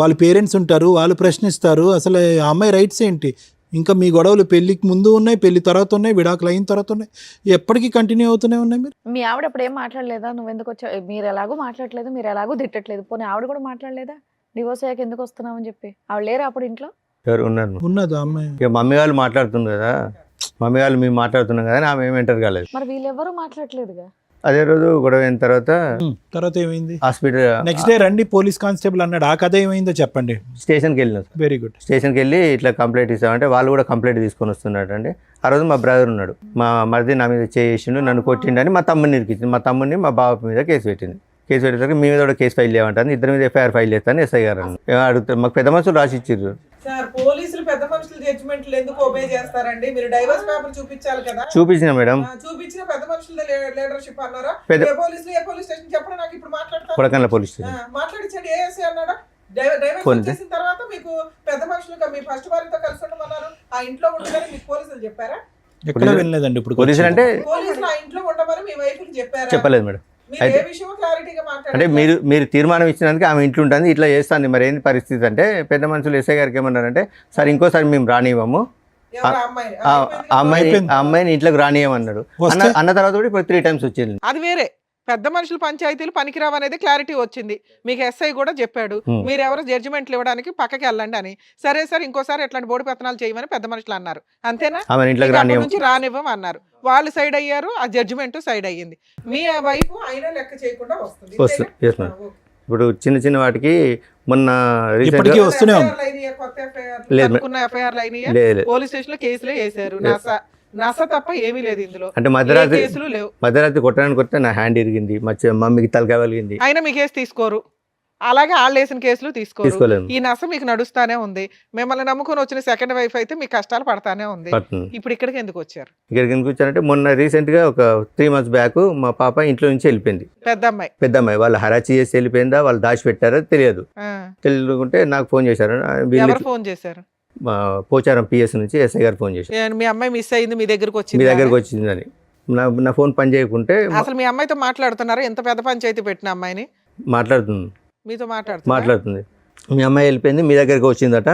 వాళ్ళ పేరెంట్స్ ఉంటారు, వాళ్ళు ప్రశ్నిస్తారు. అసలు ఆ అమ్మాయి రైట్స్ ఏంటి? ఇంకా మీ గొడవలు పెళ్లికి ముందు ఉన్నాయి, పెళ్లి తర్వాత ఉన్నాయి, విడాకులు అయిన తర్వాత ఉన్నాయి, ఎప్పటికీ కంటిన్యూ అవుతూనే ఉన్నాయి. మీరు మీ ఆవిడ అప్పుడు ఏం మాట్లాడలేదా? నువ్వు ఎందుకు వచ్చావు, మీరు ఎలాగో మాట్లాడలేదు, మీరు ఎలాగో తిట్టట్లేదు, పోనీ ఆవిడ కూడా మాట్లాడలేదా డివోర్స్ అయ్యాక ఎందుకు వస్తున్నావు అని చెప్పి? ఆవిడ లేరా అప్పుడు ఇంట్లో? ఎవరు ఉన్నారు? ఉన్నది ఆ అమ్మాయి. ఇక మమ్మీ వాళ్ళు మాట్లాడుతుంది కదా, మమ్మీ వాళ్ళు మేము మాట్లాడుతున్నాం కదా, ఆమె ఏమి ఎంటర్ కాలేదు. మరి వీళ్ళెవరూ మాట్లాడలేదుగా. అదే రోజు గొడవ అయిన తర్వాత ఏమైంది? హాస్పిటల్ నెక్స్ట్ డే రండి పోలీస్ కానిస్టేబుల్ అన్నాడు. ఆ కథ ఏమైందో చెప్పండి. స్టేషన్కి వెళ్ళినాం. Very good. స్టేషన్కి వెళ్ళి ఇట్లా కంప్లైంట్ ఇస్తామంటే వాళ్ళు కూడా కంప్లైంట్ తీసుకొని వస్తున్నాడు అండి. ఆ రోజు మా బ్రదర్ ఉన్నాడు, మా మరిది నా మీద చేసిండు, నన్ను కొట్టిండని మా తమ్ముడిని ఇరికించింది. మా తమ్ముడిని మా బాబు మీద కేసు పెట్టింది. కేసు పెట్టేసరికి మీ మీద కూడా కేసు ఫైల్ చేయమంటాను, ఇద్దరి మీద ఎఫ్ఐఆర్ ఫైల్ చేస్తాను ఎస్ఐ గారు అడుగుతారు. మాకు పెద్ద మనుషులు రాసి ఇచ్చారు సార్. పోలీసులు పెద్ద మనుషుల జడ్జిమెంట్లు ఎందుకు ఒబే చేస్తారండి? మీరు డైవర్స్ పేపర్ చూపించాలి కదా. చూపించిన మేడం, చూపించిన పెద్ద మనుషుల లీడర్షిప్ అన్నారా? పెద్ద- ఏ పోలీసులు ఏ పోలీస్ స్టేషన్ చెప్పండి నాకు, ఇప్పుడు మాట్లాడతాను. Kodakanla police station. మాట్లాడించండి. ఏఎస్ఐ అన్నాడా? డైవర్స్ ఫోన్ చేసిన తర్వాత మీకు పెద్ద మనుషులు మీ ఫస్ట్ వారితో కలిసి ఉండమన్నారు, ఆ ఇంట్లో ఉండమని మీకు పోలీసులు చెప్పారా? ఎక్కడ వెళ్ళలేదండి. ఇప్పుడు పోలీసులు అంటే పోలీసులు ఆ ఇంట్లో ఉండమని మీ వైఫ్ చెప్పారా? చెప్పలేదు మేడం. మీరు ఏ విషయం క్లారిటీగా అంటే మాట్లాడారు? మీరు తీర్మానం ఇచ్చినందుకు ఆమె ఇంట్లో ఉంటుంది, ఇట్లా చేస్తుంది. మరి ఏంది పరిస్థితి అంటే పెద్ద మనుషులు ఎస్ఐ గారికి ఏమన్నారంటే, సార్ ఇంకోసారి మేము రానివ్వము, ఎవరు అమ్మాయి? ఆ అమ్మాయిని ఇంట్లోకి రానియమన్నాడు. అన్న తర్వాత కూడా ఇప్పుడు 3 times వచ్చింది. అది వేరే. పెద్ద మనుషులు పంచాయతీలు పనికిరావు అనేది క్లారిటీ వచ్చింది. మీకు ఎస్ఐ కూడా చెప్పాడు, మీరు ఎవరు జడ్జిమెంట్లు ఇవ్వడానికి పక్కకి వెళ్ళండి అని. సరే సార్ ఇంకోసారి ఎట్లాంటి బోడి పెత్తనాలు చేయమని పెద్ద మనుషులు అన్నారు, అంతేనా? ఆమె ఇంట్లోకి నుంచి రానివ్వం అన్నారు. వాళ్ళు సైడ్ అయ్యారు, ఆ జడ్జిమెంట్ సైడ్ అయ్యింది. మీ వైపు అయినా లెక్క చేయకుండా వస్తుంది. Yes madam. ఇప్పుడు చిన్న చిన్న వాటికి మొన్న ఇప్పటికీ వస్తూనే ఉంది. ఎఫ్ఐఆర్లు అయినాయా? లేదు. పోలీస్ స్టేషన్ లో కేసులే వేసారు. నస తప్ప ఏమీ లేదు ఇందులో. అంటే మధ్యరాత్రి కొట్టడానికి వస్తే నా హ్యాండ్ ఇరిగింది, మమ్మీకి తలకాయ కలిగింది. అయినా మీ కేసు తీసుకోరు, అలాగే వాళ్ళు వేసిన కేసులు తీసుకోలేదు. ఈ నస మీకు నడుస్తానే ఉంది. మిమ్మల్ని నమ్ముకొని వచ్చిన సెకండ్ వైఫ్ అయితే మీకు కష్టాలు పడతానే ఉంది. ఇప్పుడు ఇక్కడికి ఎందుకు వచ్చారు? ఇక్కడికి ఎందుకు వచ్చారంటే మొన్న రీసెంట్ గా ఒక 3 months బ్యాక్ మా పాప ఇంట్లో నుంచి వెళ్ళిపోయింది. పెద్ద అమ్మాయి వాళ్ళు హరాచి చేసి వెళ్ళిపోయిందా, వాళ్ళు దాచి పెట్టారో తెలియదు. తెలుసుకుంటే నాకు ఫోన్ చేశారు. ఎవరు ఫోన్ చేశారు? పోచారం PS నుంచి ఎస్ఐ గారు ఫోన్ చేశారు. మీ అమ్మాయి మిస్ అయింది, మీ దగ్గరకు వచ్చిందని. నా ఫోన్ పని చేయకుంటే అసలు మీ అమ్మాయితో మాట్లాడుతున్నారు? ఎంత పెద్ద పంచాయతీ పెట్టిన అమ్మాయిని మాట్లాడుతుంది, మీతో మాట్లాడుతుంది. మీ అమ్మాయి వెళ్ళిపోయింది, మీ దగ్గరికి వచ్చిందట,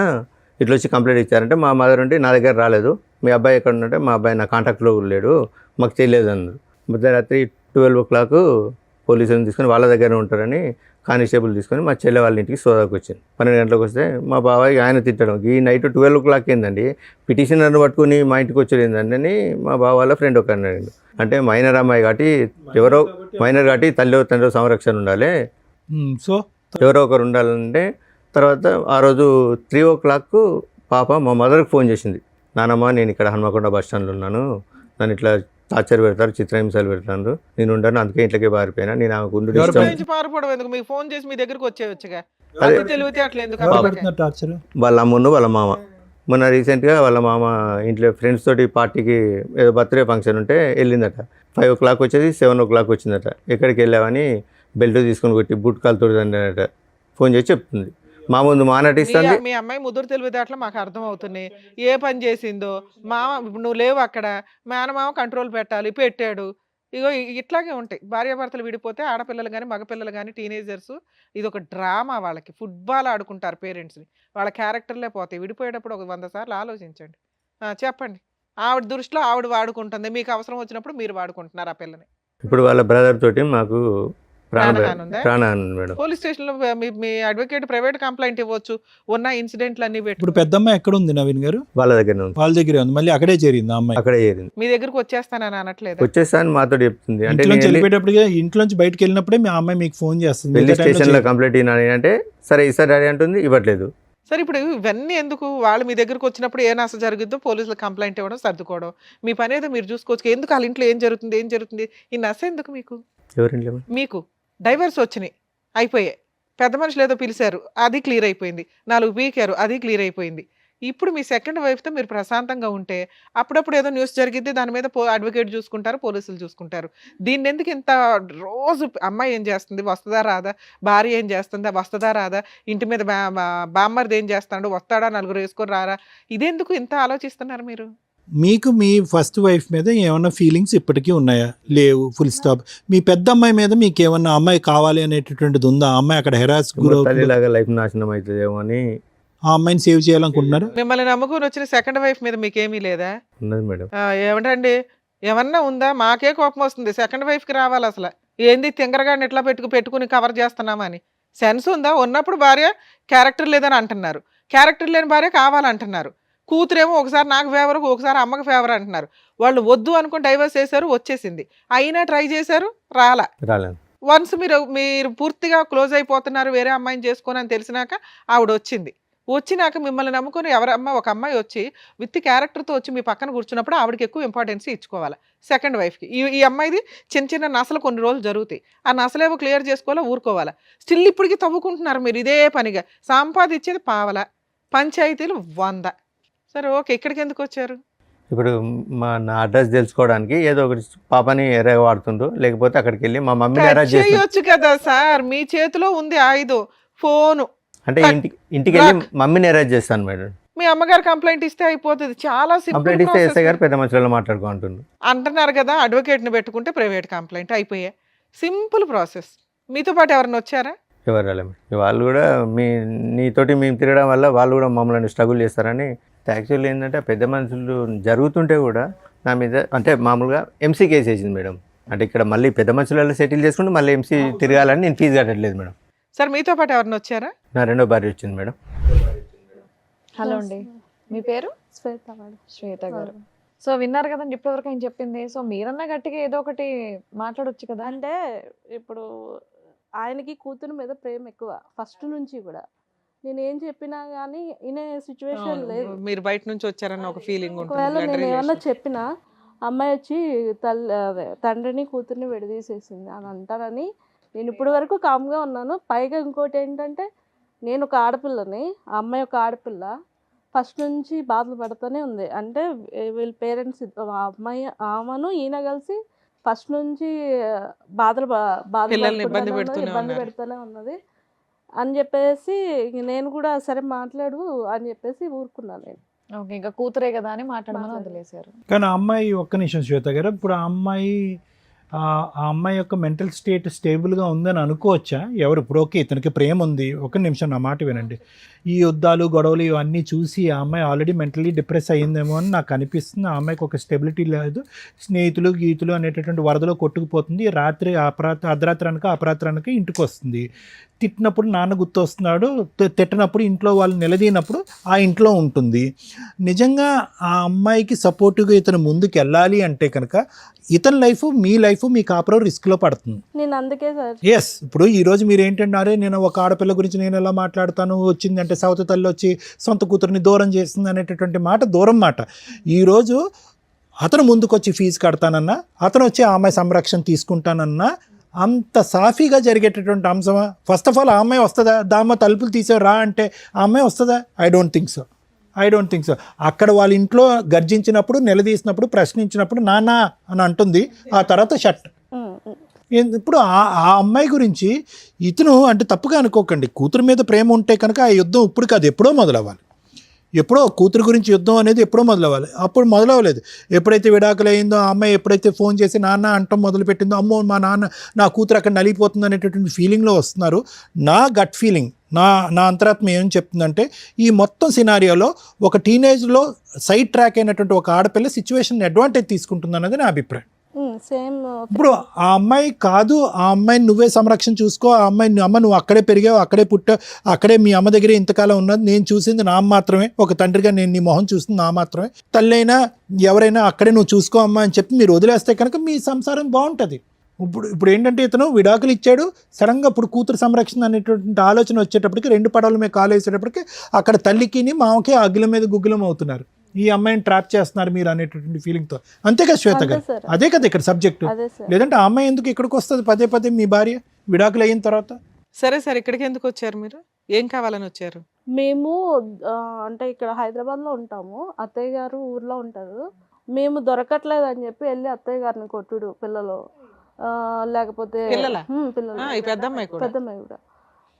ఇట్లా వచ్చి కంప్లైంట్ ఇచ్చారంటే మా మదర్ ఉండి నా దగ్గర రాలేదు, మీ అబ్బాయి ఎక్కడ ఉంటే మా అబ్బాయి నా కాంటాక్ట్లో లేడు, మాకు తెలియదు అన్నారు. మధ్యరాత్రి 12 o'clock పోలీసులను తీసుకొని వాళ్ళ దగ్గర ఉంటారని కానిస్టేబుల్ తీసుకొని మా చెల్లె వాళ్ళ ఇంటికి సోదాకు వచ్చింది. 12 గంటలకు వస్తే మా బాబాయ్ ఆయన తిట్టడం, ఈ నైట్ 12 o'clock ఏందండి పిటిషనర్ని పట్టుకుని మా ఇంటికి వచ్చేది ఏంటంటే మా బావ వాళ్ళ ఫ్రెండ్ ఒక అన్నాడు. అంటే మైనర్ అమ్మాయి కాబట్టి ఎవరో మైనర్ కాబట్టి తండ్రి సంరక్షణ ఉండాలి, సో ఎవరో ఒకరు ఉండాలంటే తర్వాత ఆ రోజు 3 o'clock పాప మా మదర్కి ఫోన్ చేసింది. నానమ్మ నేను ఇక్కడ హన్మకొండ బస్ స్టాండ్లో ఉన్నాను, నన్ను ఇట్లా టార్చర్ పెడతారు, చిత్రహింసలు పెడతారు, నేను ఉండను, అందుకే ఇంట్లోకి పారిపోయినా, నేను ఆమెకు ఉండు ఎవరు ఇష్టం. నుంచి పారిపోవడం ఎందుకు? మీకు ఫోన్ చేసి మీ దగ్గరికి వచ్చేవచ్చుగా. అదే. అది తెలివితే అట్లా ఎందుకు? ఎవరు అసలుకి? పెడుతున్నారు టార్చర్? వాళ్ళ అమ్మును వాళ్ళ మామ మొన్న రీసెంట్గా వాళ్ళ మామ ఇంట్లో ఫ్రెండ్స్ తోటి పార్టీకి ఏదో బర్త్డే ఫంక్షన్ ఉంటే వెళ్ళిందట. 5 o'clock వచ్చేది 7 o'clock వచ్చిందట. ఎక్కడికి వెళ్ళావని బెల్ట్ తీసుకొని కొట్టి బూట్ కాలుతో అన్నట ఫోన్ చేసి చెప్తుంది. మా ముందు మానటిస్తుంది. మీ అమ్మాయి ముదురు తెలివితేటలు మాకు అర్థం అవుతున్నాయి. ఏ పని చేసిందో మామ, ఇప్పుడు నువ్వు లేవు అక్కడ, మేనమామ కంట్రోల్ పెట్టాలి, పెట్టాడు. ఇగో ఇట్లాగే ఉంటాయి భార్యాభర్తలు విడిపోతే. ఆడపిల్లలు కానీ మగపిల్లలు కానీ టీనేజర్స్ ఇది ఒక డ్రామా. వాళ్ళకి ఫుట్బాల్ ఆడుకుంటారు పేరెంట్స్ని, వాళ్ళ క్యారెక్టర్లే పోతాయి. విడిపోయేటప్పుడు ఒక 100 సార్లు ఆలోచించండి. చెప్పండి. ఆవిడ దృష్టిలో ఆవిడ వాడుకుంటుంది, మీకు అవసరం వచ్చినప్పుడు మీరు వాడుకుంటున్నారు ఆ పిల్లని. ఇప్పుడు వాళ్ళ బ్రదర్ తోటి మాకు ప్రాణహాని ఉందా? ప్రాణహాని మేడం. పోలీస్ స్టేషన్లో మీ అడ్వకేట్ ప్రైవేట్ కంప్లైంట్ ఇవ్వచ్చు. ఉన్న ఇన్సిడెంట్లు అన్ని పెట్టు. ఇప్పుడు పెద్దమ్మాయి ఎక్కడ ఉంది నవీన్ గారు? వాళ్ళ దగ్గర ఉంది, వాళ్ళ దగ్గరే ఉంది. మళ్ళీ అక్కడే చేరింది ఆ అమ్మాయి. అక్కడే చేరింది. మీ దగ్గరకు వచ్చేస్తానని అనట్లేదు? వచ్చేసాను మాతో చెప్తుంది. అంటే ఇంట్లోంచి వెళ్ళిపోయేటప్పటికే, ఇంట్లోంచి బయటకు వెళ్ళినప్పుడే మీ అమ్మాయి మీకు ఫోన్ చేస్తుంది. వెళ్ళి మిగతా టైంలో స్టేషన్లో చేయదు. కంప్లైంట్ ఇవ్వాలి అంటే సరే ఇస్తారు డాడీ అంటుంది, ఇవ్వట్లేదు. సరే, ఇప్పుడు ఇవన్నీ ఎందుకు? వాళ్ళు మీ దగ్గరకు వచ్చినప్పుడు ఏ నష్టం జరుగుద్దో పోలీసులకు కంప్లైంట్ ఇవ్వడం, సర్దుకోవడం, మీ పని ఏదో మీరు చూసుకోవచ్చు. ఎందుకు వాళ్ళ ఇంట్లో ఏం జరుగుతుంది ఈ నష్టం ఎందుకు మీకు? ఎవరింట్లో? మీకు డైవర్స్ వచ్చినాయి, అయిపోయాయి. పెద్ద మనుషులు ఏదో పిలిచారు, అది క్లియర్ అయిపోయింది. 4 పీకారు, అది క్లియర్ అయిపోయింది. ఇప్పుడు మీ సెకండ్ వైఫ్తో మీరు ప్రశాంతంగా ఉంటే అప్పుడప్పుడు ఏదో న్యూస్ జరిగిద్ది, దాని మీద అడ్వకేట్ చూసుకుంటారు, పోలీసులు చూసుకుంటారు. దీన్ని ఎందుకు ఇంత రోజు అమ్మాయి ఏం చేస్తుంది, వస్తుందా రాదా, భార్య ఏం చేస్తుందా, వస్తుందా రాదా, ఇంటి మీద బామ్మర్ది ఏం చేస్తాడు, వస్తాడా, 4 వేసుకొని రారా, ఇదెందుకు ఇంత ఆలోచిస్తున్నారు మీరు? మీకు మీ ఫస్ట్ వైఫ్ మీద ఏమన్నా ఫీలింగ్స్ ఇప్పటికీ ఉన్నాయా? లేవు, ఫుల్ స్టాప్. మీ పెద్ద అమ్మాయి మీద మీకు ఏమన్నా అమ్మాయి కావాలి అనేటటువంటిది ఉందా? ఆ అమ్మాయి అక్కడ హెరాస్ తల్లిలాగా లైఫ్ నాశనం అవుతుందేమో అని ఆ అమ్మాయిని సేవ్ చేయాలనుకుంటున్నారు. మిమ్మల్ని నమ్ముకొని వచ్చిన సెకండ్ వైఫ్ మీద మీకేమీ లేదా? ఉన్నది మేడం. ఏమిటండి, ఏమన్నా ఉందా? మాకే కోపం వస్తుంది. సెకండ్ వైఫ్కి రావాలి అసలు. ఏంది తింగరగాడిని ఎట్లా పెట్టుకుని కవర్ చేస్తున్నామని సెన్స్ ఉందా? ఉన్నప్పుడు భార్య క్యారెక్టర్ లేదని అంటున్నారు, క్యారెక్టర్ లేని భార్య కావాలంటున్నారు. కూతురేమో ఒకసారి నాకు ఫేవర్, ఒకసారి అమ్మకి ఫేవర్ అంటున్నారు. వాళ్ళు వద్దు అనుకుని డైవర్స్ చేశారు, వచ్చేసింది. అయినా ట్రై చేశారు, రాలేదు. వన్స్ మీరు పూర్తిగా క్లోజ్ అయిపోతున్నారు, వేరే అమ్మాయిని చేసుకొని అని తెలిసినాక ఆవిడ వచ్చినాక మిమ్మల్ని నమ్ముకొని ఒక అమ్మాయి వచ్చి విత్ క్యారెక్టర్తో వచ్చి మీ పక్కన కూర్చున్నప్పుడు ఆవిడకి ఎక్కువ ఇంపార్టెన్స్ ఇచ్చుకోవాలి సెకండ్ వైఫ్కి. ఈ అమ్మాయిది చిన్న నసలు కొన్ని రోజులు జరుగుతాయి, ఆ నసలేవో క్లియర్ చేసుకోవాలా, ఊరుకోవాలా. స్టిల్ ఇప్పటికీ తవ్వుకుంటున్నారు మీరు ఇదే పనిగా. సంపాదించేది పావల, పంచాయతీలు 100. సరే ఓకే, ఇక్కడికి ఎందుకు వచ్చారు? ఇప్పుడు నా అడ్రస్ తెలుసుకోవడానికి ఏదో ఒకటి పాపని ఎర్రగా వాడుతుండ్రు, లేకపోతే అక్కడికి వెళ్ళి మా మమ్మీని అరెస్ట్ చేసి చేయొచ్చు కదా సార్, మీ చేతిలో ఉంది ఆయుధం, ఫోను. అంటే ఇంటికి వెళ్ళి మమ్మీని అరెస్ట్ చేస్తాను మేడం. మీ అమ్మగారు కంప్లైంట్ ఇస్తే అయిపోతుంది, చాలా కంప్లైంట్ ఇస్తే ఎస్ఐ గారు సింపుల్ పెద్ద మనుషులలో మాట్లాడుకుంటున్నారు అంటున్నారు కదా. అడ్వకేట్ని పెట్టుకుంటే ప్రైవేట్ కంప్లైంట్ అయిపోయా, సింపుల్ ప్రాసెస్. మీతో పాటు ఎవరైనా వచ్చారా? ఎవరు రాలే మేడం. వాళ్ళు కూడా నీతోటి మేము తిరగడం వల్ల వాళ్ళు కూడా మమ్మల్ని స్ట్రగుల్ చేస్తారని. యాక్చువల్లీ ఏంటంటే పెద్ద మనుషులు జరుగుతుంటే కూడా నా మీద అంటే మామూలుగా ఎంసీ కేసు వేసింది మేడం. అంటే ఇక్కడ మళ్ళీ పెద్ద మనుషులలో సెటిల్ చేసుకుంటే మళ్ళీ ఎంసీ తిరగాలని నేను ఫీజు కట్టట్లేదు మేడం. సార్ మీతో పాటు ఎవరైనా వచ్చారా? నా రెండో భార్య వచ్చింది మేడం. హలో అండి, మీ పేరు? శ్వేత మేడం. శ్వేత గారు. సో విన్నారు కదండి ఇప్పటివరకు ఏం చెప్పింది. సో మీరన్నా గట్టిగా ఏదో ఒకటి మాట్లాడొచ్చు కదా. అంటే ఇప్పుడు ఆయనకి కూతురు మీద ప్రేమ ఎక్కువ ఫస్ట్ నుంచి కూడా. నేను ఏం చెప్పినా కానీ వినే సిచ్యువేషన్ లేదు. మీరు బయట నుంచి వచ్చారన్న ఒక ఫీలింగ్ ఒకవేళ నేను ఏమన్నా చెప్పినా అమ్మాయి వచ్చి తండ్రిని కూతుర్ని విడదీసేసింది అని అంటారని నేను ఇప్పటి వరకు కామ్గా ఉన్నాను. పైగా ఇంకోటి ఏంటంటే నేను ఒక ఆడపిల్లని, ఆ అమ్మాయి ఒక ఆడపిల్ల, ఫస్ట్ నుంచి బాధలు పడుతూనే ఉంది. అంటే వీళ్ళ పేరెంట్స్ ఆమెను ఈయన కలిసి ఫస్ట్ నుంచి ఇబ్బంది పెడుతూనే ఉన్నది అని చెప్పేసి నేను కూడా సరే మాట్లాడు అని చెప్పేసి ఊరుకున్నాను నేను. ఓకే, ఇంకా కూతురే కదా అని మాట్లాడమని వదిలేశారు. కానీ ఆ అమ్మాయి ఒక్క నిమిషం శ్వేత గారు, ఇప్పుడు ఆ అమ్మాయి ఆ అమ్మాయి యొక్క మెంటల్ స్టేట్ స్టేబుల్గా ఉందని అనుకోవచ్చా? ఎవరు ఇప్పుడు ఓకే ఇతనికి ప్రేమ ఉంది, ఒక నిమిషం నా మాట వినండి, ఈ యుద్ధాలు గొడవలు ఇవన్నీ చూసి ఆ అమ్మాయి ఆల్రెడీ మెంటలీ డిప్రెస్ అయ్యిందేమో అని నాకు అనిపిస్తుంది. ఆ అమ్మాయికి ఒక స్టెబిలిటీ లేదు, స్నేహితులు గీతులు అనేటటువంటి వరదలో కొట్టుకుపోతుంది. రాత్రి అర్ధరాత్రి అనక అపరాత్రి అనక ఇంటికి వస్తుంది. తిట్టినప్పుడు నాన్న గుర్తొస్తున్నాడు, తిట్టినప్పుడు ఇంట్లో వాళ్ళు నిలదీనప్పుడు ఆ ఇంట్లో ఉంటుంది. నిజంగా ఆ అమ్మాయికి సపోర్టివ్గా ఇతను ముందుకు వెళ్ళాలి అంటే కనుక ఇతని లైఫ్ మీ లైఫ్ మీ కాపురం రిస్క్లో పడుతుంది. నేను అందుకే సార్ ఎస్, ఇప్పుడు ఈరోజు మీరు ఏంటంటే నేను ఒక ఆడపిల్ల గురించి నేను ఎలా మాట్లాడతాను, వచ్చిందంటే సవతి తల్లి వచ్చి సొంత కూతురిని దూరం చేస్తుంది అనేటటువంటి మాట దూరం మాట. ఈరోజు అతను ముందుకొచ్చి ఫీజు కడతానన్నా, అతను వచ్చి ఆ అమ్మాయి సంరక్షణ తీసుకుంటానన్నా అంత సాఫీగా జరిగేటటువంటి అంశమా? ఫస్ట్ ఆఫ్ ఆల్ ఆ అమ్మాయి వస్తుందా? దామ్మ తలుపులు తీసే రా అంటే ఆ అమ్మాయి వస్తుందా? I don't think so. అక్కడ వాళ్ళ ఇంట్లో గర్జించినప్పుడు, నిలదీసినప్పుడు, ప్రశ్నించినప్పుడు నానా అని అంటుంది, ఆ తర్వాత షట్. ఇప్పుడు ఆ అమ్మాయి గురించి ఇతను అంటే తప్పుగా అనుకోకండి, కూతురు మీద ప్రేమ ఉంటే కనుక ఆ యుద్ధం ఇప్పుడు కాదు ఎప్పుడో మొదలవ్వాలి. ఎప్పుడో కూతురు గురించి యుద్ధం అనేది ఎప్పుడో మొదలవ్వాలి, అప్పుడు మొదలవ్వలేదు. ఎప్పుడైతే విడాకులు అయిందో ఆ అమ్మాయి ఎప్పుడైతే ఫోన్ చేసి నాన్న అంటం మొదలుపెట్టిందో, అమ్మో మా నాన్న నా కూతురు అక్కడ నలిగిపోతుంది అనేటటువంటి ఫీలింగ్లో వస్తున్నారు. నా గట్ ఫీలింగ్, నా అంతరాత్మ ఏం చెప్తుందంటే ఈ మొత్తం సినారియోలో ఒక టీనేజ్లో సైడ్ ట్రాక్ అయినటువంటి ఒక ఆడపిల్ల సిచ్యువేషన్ అడ్వాంటేజ్ తీసుకుంటుంది అన్నది నా అభిప్రాయం. సేమ్. ఇప్పుడు ఆ అమ్మాయి కాదు, ఆ అమ్మాయిని నువ్వే సంరక్షణ చూసుకో, ఆ అమ్మాయిని అమ్మ నువ్వు అక్కడే పెరిగావు, అక్కడే పుట్టావు, అక్కడే మీ అమ్మ దగ్గరే ఇంతకాలం ఉన్నది, నేను చూసింది నా మాత్రమే, ఒక తండ్రిగా నేను నీ మొహం చూసింది నా మాత్రమే, తల్లి అయినా ఎవరైనా అక్కడే నువ్వు చూసుకో అమ్మా అని చెప్పి మీరు వదిలేస్తే కనుక మీ సంసారం బాగుంటుంది. ఇప్పుడు ఏంటంటే ఇతను విడాకులు ఇచ్చాడు, సడన్గా ఇప్పుడు కూతురు సంరక్షణ అనేటువంటి ఆలోచన వచ్చేటప్పటికి 2 పడవల మీద కాలు వేసేటప్పటికి అక్కడ తల్లికి మామకి అగ్గుల మీద గుగ్గులం అవుతున్నారు, ఈ అమ్మాయిని ట్రాప్ చేస్తున్నారు మీరు అనేటటువంటి ఫీలింగ్తో. అంతే కదా శ్వేత గారు, అదే కదా ఇక్కడ సబ్జెక్టు. లేదంటే ఆ అమ్మాయి ఎందుకు ఇక్కడికి వస్తుంది పదే మీ భార్య విడాకులు అయిన తర్వాత? సరే సార్, ఇక్కడికి ఎందుకు వచ్చారు మీరు? ఏం కావాలని వచ్చారు? మేము అంటే ఇక్కడ హైదరాబాద్లో ఉంటాము, అత్తయ్య గారు ఊర్లో ఉంటారు. మేము దొరకట్లేదు అని చెప్పి వెళ్ళి అత్తయ్య గారిని కొట్టుడు, పిల్లలు లేకపోతే పెద్దమ్మాయి కూడా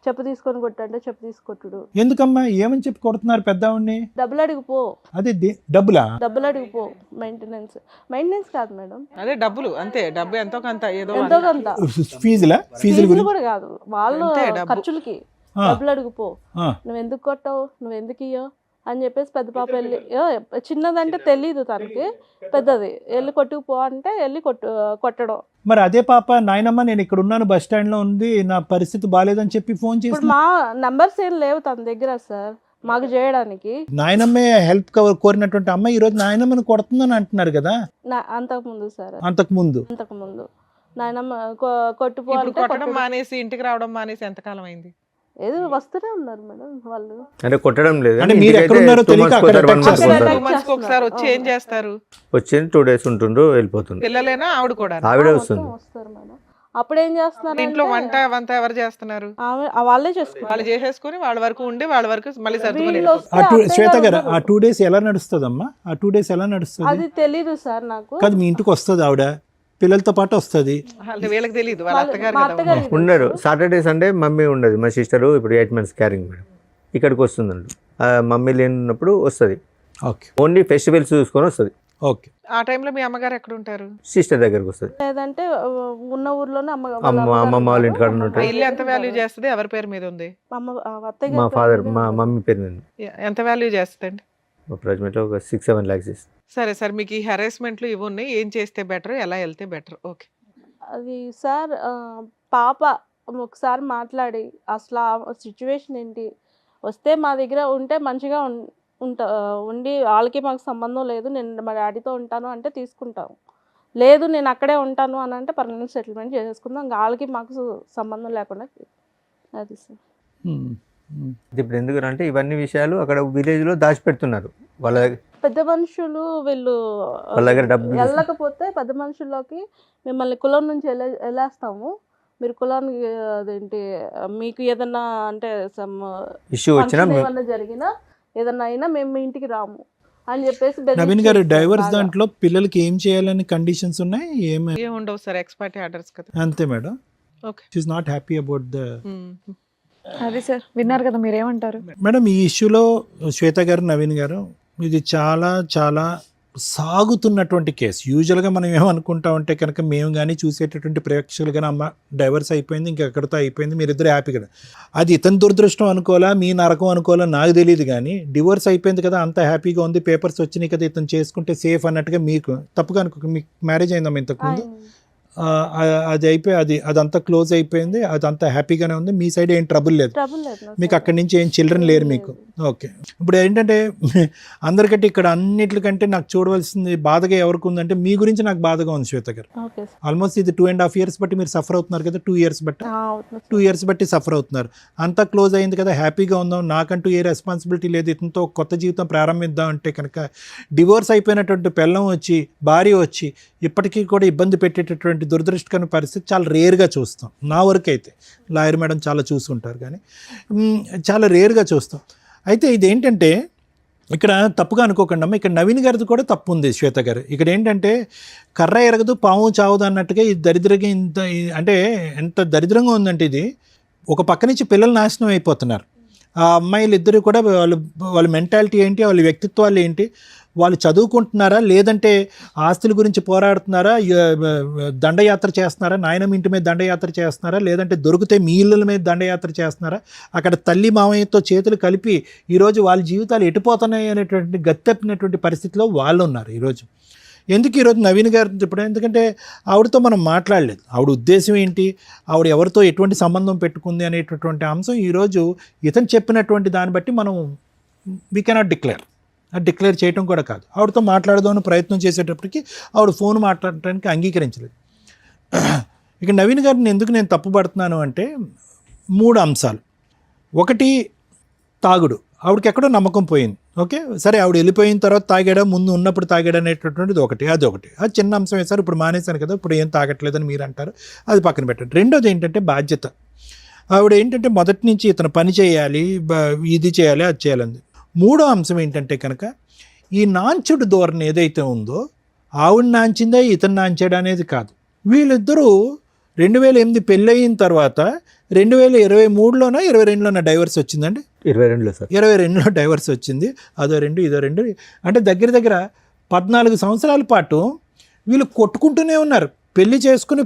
చెప్పు తీసుకొని కొట్టంటే చెప్పు తీసుకొట్టుడు. ఎందుకమ్మా ఏమని చెప్పి కొడుతున్నారు పెద్దవాడిని? డబ్బులు అడిగిపో. అదే డబ్బులు అడిగిపో. మెయింటెనెన్స్ కాదు మేడం, అదే డబ్బులు అంతే. డబ్బు ఎంతో కొంత, ఎంతో కొంత. ఫీజులు కూడా కాదు, వాళ్ళు ఖర్చులకి డబ్బులు అడిగిపో. నువ్వు ఎందుకు కొట్టావు, నువ్వు ఎందుకు ఇయ్యో అని చెప్పేసి పెద్ద పాప వెళ్ళి, చిన్నదంటే తెలీదు తనకి, పెద్దది వెళ్ళి కొట్టుకుపో అంటే వెళ్ళి కొట్టడం. మరి అదే పాప నాయనమ్మ నేను ఇక్కడ ఉన్నాను, బస్ స్టాండ్ లో ఉంది, నా పరిస్థితి బాగాలేదని చెప్పి ఫోన్ చేసి, ఇప్పుడు మా నంబర్స్ ఏం లేవు తన దగ్గర సార్ మాకు చేయడానికి. నాయనమ్మే హెల్ప్ కోరినటువంటి అమ్మాయి ఈ రోజు నాయనమ్మని కొడుతుందని అంటున్నారు కదా. అంతకుముందు సార్, అంతకుముందు నాయనమ్మ కొట్టుపో అంటే కొట్టడం మానేసి ఇంటికి రావడం మానేసి ఎంతకాలం అయింది? ఏదో వస్తూనే ఉన్నారు మేడం వాళ్ళు. అంటే కొట్టడం లేదు, అంటే మీరు ఎక్కడ ఉన్నారో తెలియక ఒకసారి వచ్చి ఏం చేస్తారు? వచ్చి 2 days ఉంటుండ్రు వెళ్ళిపోతుంది. పిల్లలేనా ఆవిడ కూడా? ఆవిడే వస్తుంది. వస్తారు మేడం. అప్పుడు ఏం చేస్తున్నారు ఇంట్లో వంట ఎవరు చేస్తున్నారు? వాళ్ళే చేసుకుంటారు. వాళ్ళు చేసేసుకుని వాళ్ళ వరకు ఉండి వాళ్ళ వరకు మళ్ళీ సర్దుకొని. శ్వేత గారు ఆ 2 days ఎలా నడుస్తుంది అమ్మా? ఆ 2 days ఎలా నడుస్తుంది అది తెలీదు సార్ నాకు. కాదు మీ ఇంటికి వస్తుంది ఆవిడ, పిల్లలతో పాటు వస్తుంది, వీళ్ళకి తెలియదు, వాళ్ళ అత్తగారు ఉండరు. సాటర్డే సండే మమ్మీ ఉండదు, మా సిస్టరు ఇప్పుడు 8 months క్యారింగ్ మేడం ఇక్కడికి వస్తుందండి. మమ్మీ లేనప్పుడు వస్తుంది, ఓకే ఓన్లీ ఫెస్టివల్స్ చూసుకొని వస్తుంది. ఓకే, ఆ టైంలో మీ అమ్మగారు ఎక్కడ ఉంటారు? సిస్టర్ దగ్గరకు వస్తుంది, లేదంటే ఉన్న ఊర్లోనే అమ్మమ్మ వాళ్ళ ఇంటికాడ ఉంటుంది. ఇల్లు ఎంత వాల్యూ చేస్తుంది? ఎవరి పేరు మీద ఉంది? మా ఫాదర్ మా మమ్మీ పేరు మీద. ఎంత వాల్యూ చేస్తుందండి? అప్రాక్సిమేట్లీ ఒక 6-7 lakhs ఇస్తుంది. సరే సార్, మీకు ఈ హెరాస్మెంట్లు ఇవి ఉన్నాయి, ఏం చేస్తే బెటర్, ఎలా వెళ్తే బెటర్? ఓకే అది సార్, పాప ఒకసారి మాట్లాడి అసలు ఆ సిచ్యువేషన్ ఏంటి, వస్తే మా దగ్గర ఉంటే మంచిగా ఉండి వాళ్ళకి మాకు సంబంధం లేదు, నేను మా డాడీతో ఉంటాను అంటే తీసుకుంటాం, లేదు నేను అక్కడే ఉంటాను అని అంటే పర్మనెంట్ సెటిల్మెంట్ చేసేసుకుందాం, వాళ్ళకి మాకు సంబంధం లేకుండా. అది సార్. ఇప్పుడు ఎందుకంటే ఇవన్నీ విషయాలు అక్కడ విలేజ్ లో దాచిపెడుతున్నారు. వాళ్ళ పెద్ద మనుషులు వీళ్ళు వాళ్ళ దగ్గర డబ్బులు వెళ్ళకపోతే పెద్ద మనుషుల్లోకి మిమ్మల్ని కులం నుంచి వెళ్ళేస్తాము, మీరు కులానికి అదేంటి మీకు ఏదన్నా అంటే ఇష్యూ వచ్చినా ఏమన్నా జరిగినా ఏదన్నా అయినా మేము మీ ఇంటికి రాము అని చెప్పేసి. నవీన్ గారు డైవర్స్ దాంట్లో పిల్లలకి ఏం చేయాలని కండిషన్స్ ఉన్నాయి? ఏం ఉండవు సార్, ఎక్స్పర్ట్ ఆర్డర్స్ కదా. అంతే madam. Okay, she is not happy about the. అదే సార్, విన్నారు కదా, మీరేమంటారు మేడం? ఈ ఇష్యూలో శ్వేత గారు, నవీన్ గారు, ఇది చాలా చాలా సాగుతున్నటువంటి కేసు. యూజువల్గా మనం ఏమనుకుంటామంటే కనుక మేము కానీ చూసేటటువంటి ప్రేక్షకులు కానీ అమ్మ డైవర్స్ అయిపోయింది ఇంకా ఎక్కడితో అయిపోయింది మీరిద్దరు హ్యాపీగా, అది ఇతని దురదృష్టం అనుకోవాలా మీ నరకం అనుకోవాలా నాకు తెలియదు, కానీ డివోర్స్ అయిపోయింది కదా అంత హ్యాపీగా ఉంది పేపర్స్ వచ్చినాయి కదా ఇతను చేసుకుంటే సేఫ్ అన్నట్టుగా మీకు తప్పుగా అనుకో. మీకు మ్యారేజ్ అయిందమ్మా ఇంతకుముందు? అది అయిపోయి అదంతా క్లోజ్ అయిపోయింది, అదంతా హ్యాపీగానే ఉంది, మీ సైడ్ ఏం ట్రబుల్ లేదు, మీకు అక్కడి నుంచి ఏం చిల్డ్రన్ లేరు మీకు. ఓకే, ఇప్పుడు ఏంటంటే అందరికంటే ఇక్కడ అన్నిటికంటే నాకు చూడవలసింది బాధగా ఎవరికి ఉందంటే మీ గురించి నాకు బాధగా ఉంది శ్వేత గారు. ఆల్మోస్ట్ ఇది 2.5 years బట్టి మీరు సఫర్ అవుతున్నారు కదా, 2 years బట్టి 2 years బట్టి సఫర్ అవుతున్నారు. అంతా క్లోజ్ అయింది కదా హ్యాపీగా ఉందాం, నాకంటూ ఏ రెస్పాన్సిబిలిటీ లేదు, ఇతనితో కొత్త జీవితం ప్రారంభిద్దాం అంటే కనుక డివోర్స్ అయిపోయినటువంటి పెళ్ళం వచ్చి భార్య వచ్చి ఇప్పటికీ కూడా ఇబ్బంది పెట్టేటటువంటి దురదృష్టకరమైన పరిస్థితి చాలా రేర్గా చూస్తాం. నా వరకు అయితే లాయర్ మేడం చాలా చూస్తుంటారు కానీ చాలా రేర్గా చూస్తాం. అయితే ఇదేంటంటే ఇక్కడ తప్పుగా అనుకోకండి అమ్మ, ఇక్కడ నవీన్ గారిది కూడా తప్పు ఉంది శ్వేత గారు. ఇక్కడ ఏంటంటే కర్ర ఎరగదు పాము చావదు అన్నట్టుగా ఈ దరిద్రంగా ఇంత అంటే ఎంత దరిద్రంగా ఉందంటే ఇది ఒక పక్క నుంచి పిల్లలు నాశనం అయిపోతున్నారు. ఆ అమ్మాయిలు ఇద్దరు కూడా వాళ్ళ మెంటాలిటీ ఏంటి, వాళ్ళ వ్యక్తిత్వాలు ఏంటి, వాళ్ళు చదువుకుంటున్నారా లేదంటే ఆస్తుల గురించి పోరాడుతున్నారా, దండయాత్ర చేస్తున్నారా, నాయనమ్మ ఇంటి మీద దండయాత్ర చేస్తున్నారా, లేదంటే దొరికితే మీ ఇళ్ళ మీద దండయాత్ర చేస్తున్నారా, అక్కడ తల్లి మామయ్యతో చేతులు కలిపి ఈరోజు వాళ్ళ జీవితాలు ఎటుపోతున్నాయి అనేటువంటి గత్తెప్పినటువంటి పరిస్థితిలో వాళ్ళు ఉన్నారు ఈరోజు. ఎందుకు ఈరోజు నవీన్ గారు ఇప్పుడు ఎందుకంటే ఆవిడతో మనం మాట్లాడలేదు, ఆవిడ ఉద్దేశం ఏంటి, ఆవిడ ఎవరితో ఎటువంటి సంబంధం పెట్టుకుంది అనేటటువంటి అంశం ఈరోజు ఇతను చెప్పినటువంటి దాన్ని బట్టి మనం వీ కెనాట్ డిక్లేర్ చేయటం కూడా కాదు. ఆవిడతో మాట్లాడదామని ప్రయత్నం చేసేటప్పటికి ఆవిడ ఫోన్ మాట్లాడటానికి అంగీకరించలేదు. ఇక నవీన్ గారిని ఎందుకు నేను తప్పుపడుతున్నాను అంటే 3 అంశాలు. ఒకటి తాగుడు, ఆవిడకి ఎక్కడో నమ్మకం పోయింది. ఓకే సరే, ఆవిడ వెళ్ళిపోయిన తర్వాత తాగాడా ముందు ఉన్నప్పుడు తాగాడా అనేటటువంటిది ఒకటి, అదొకటి, అది చిన్న అంశం వేశారు. ఇప్పుడు మానేశాను కదా ఇప్పుడు ఏం తాగట్లేదని మీరు అంటారు, అది పక్కన పెట్టండి. రెండోది ఏంటంటే బాధ్యత. ఆవిడ ఏంటంటే మొదటి నుంచి ఇతను పని చేయాలి, ఇది చేయాలి, అది చేయాలంది. మూడో అంశం ఏంటంటే కనుక ఈ నాంచుడు ధోరణి ఏదైతే ఉందో ఆవిడ నాంచిందా ఇతను నాంచాడు అనేది కాదు. వీళ్ళిద్దరూ 2008 పెళ్ళయిన తర్వాత 2023లోనో 22లోనో డైవర్స్ వచ్చిందండి. 22లో సార్, 22లో డైవర్స్ వచ్చింది. అదో 2 ఇదో 2 అంటే దగ్గర 14 సంవత్సరాల పాటు వీళ్ళు కొట్టుకుంటూనే ఉన్నారు. పెళ్లి చేసుకుని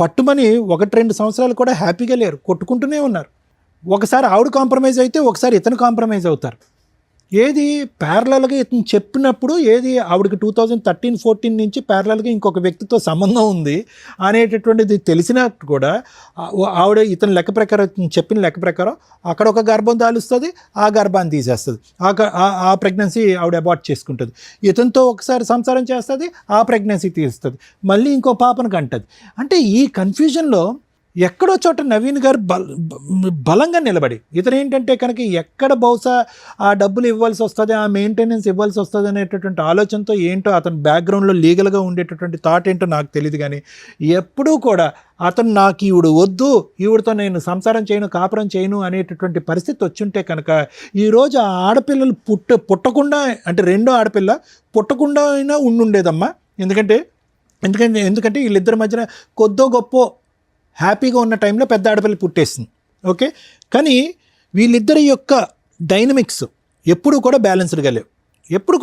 పట్టుమని 1-2 సంవత్సరాలు కూడా హ్యాపీగా లేరు, కొట్టుకుంటూనే ఉన్నారు. ఒకసారి ఆవిడ కాంప్రమైజ్ అయితే ఒకసారి ఇతను కాంప్రమైజ్ అవుతారు. ఏది ప్యారలల్గా ఇతను చెప్పినప్పుడు ఏది ఆవిడకి 2013-14 నుంచి ప్యారలల్గా ఇంకొక వ్యక్తితో సంబంధం ఉంది అనేటటువంటిది తెలిసినట్టు కూడా ఆవిడ ఇతని లెక్క ప్రకారం చెప్పిన లెక్క ప్రకారం అక్కడ ఒక గర్భం దాలుస్తుంది, ఆ గర్భాన్ని తీసేస్తుంది, ఆ ప్రెగ్నెన్సీ ఆవిడ అబార్ట్ చేసుకుంటుంది. ఇతనితో ఒకసారి సంసారం చేస్తుంది, ఆ ప్రెగ్నెన్సీ తీస్తుంది, మళ్ళీ ఇంకో పాపను కంటుంది. అంటే ఈ కన్ఫ్యూజన్లో ఎక్కడో చోట నవీన్ గారు బలంగా నిలబడి ఇతను ఏంటంటే కనుక ఎక్కడ బహుశా ఆ డబ్బులు ఇవ్వాల్సి వస్తుంది, ఆ మెయింటెనెన్స్ ఇవ్వాల్సి వస్తుంది అనేటటువంటి ఆలోచనతో ఏంటో అతని బ్యాక్గ్రౌండ్లో లీగల్గా ఉండేటటువంటి థాట్ ఏంటో నాకు తెలియదు, కానీ ఎప్పుడూ కూడా అతను నాకు ఈవిడ వద్దు, ఈవిడతో నేను సంసారం చేయను, కాపురం చేయను అనేటటువంటి పరిస్థితి వచ్చుంటే కనుక ఈరోజు ఆ ఆడపిల్లలు పుట్టకుండా అంటే రెండో ఆడపిల్ల పుట్టకుండా అయినా ఉండుండేదమ్మా. ఎందుకంటే వీళ్ళిద్దరి మధ్యన కొద్దో గొప్ప హ్యాపీగా ఉన్న టైంలో పెద్ద ఆడపిల్ల పుట్టేసింది. ఓకే, కానీ వీళ్ళిద్దరి యొక్క డైనమిక్స్ ఎప్పుడు కూడా బ్యాలెన్స్డ్గా లేవు, ఎప్పుడు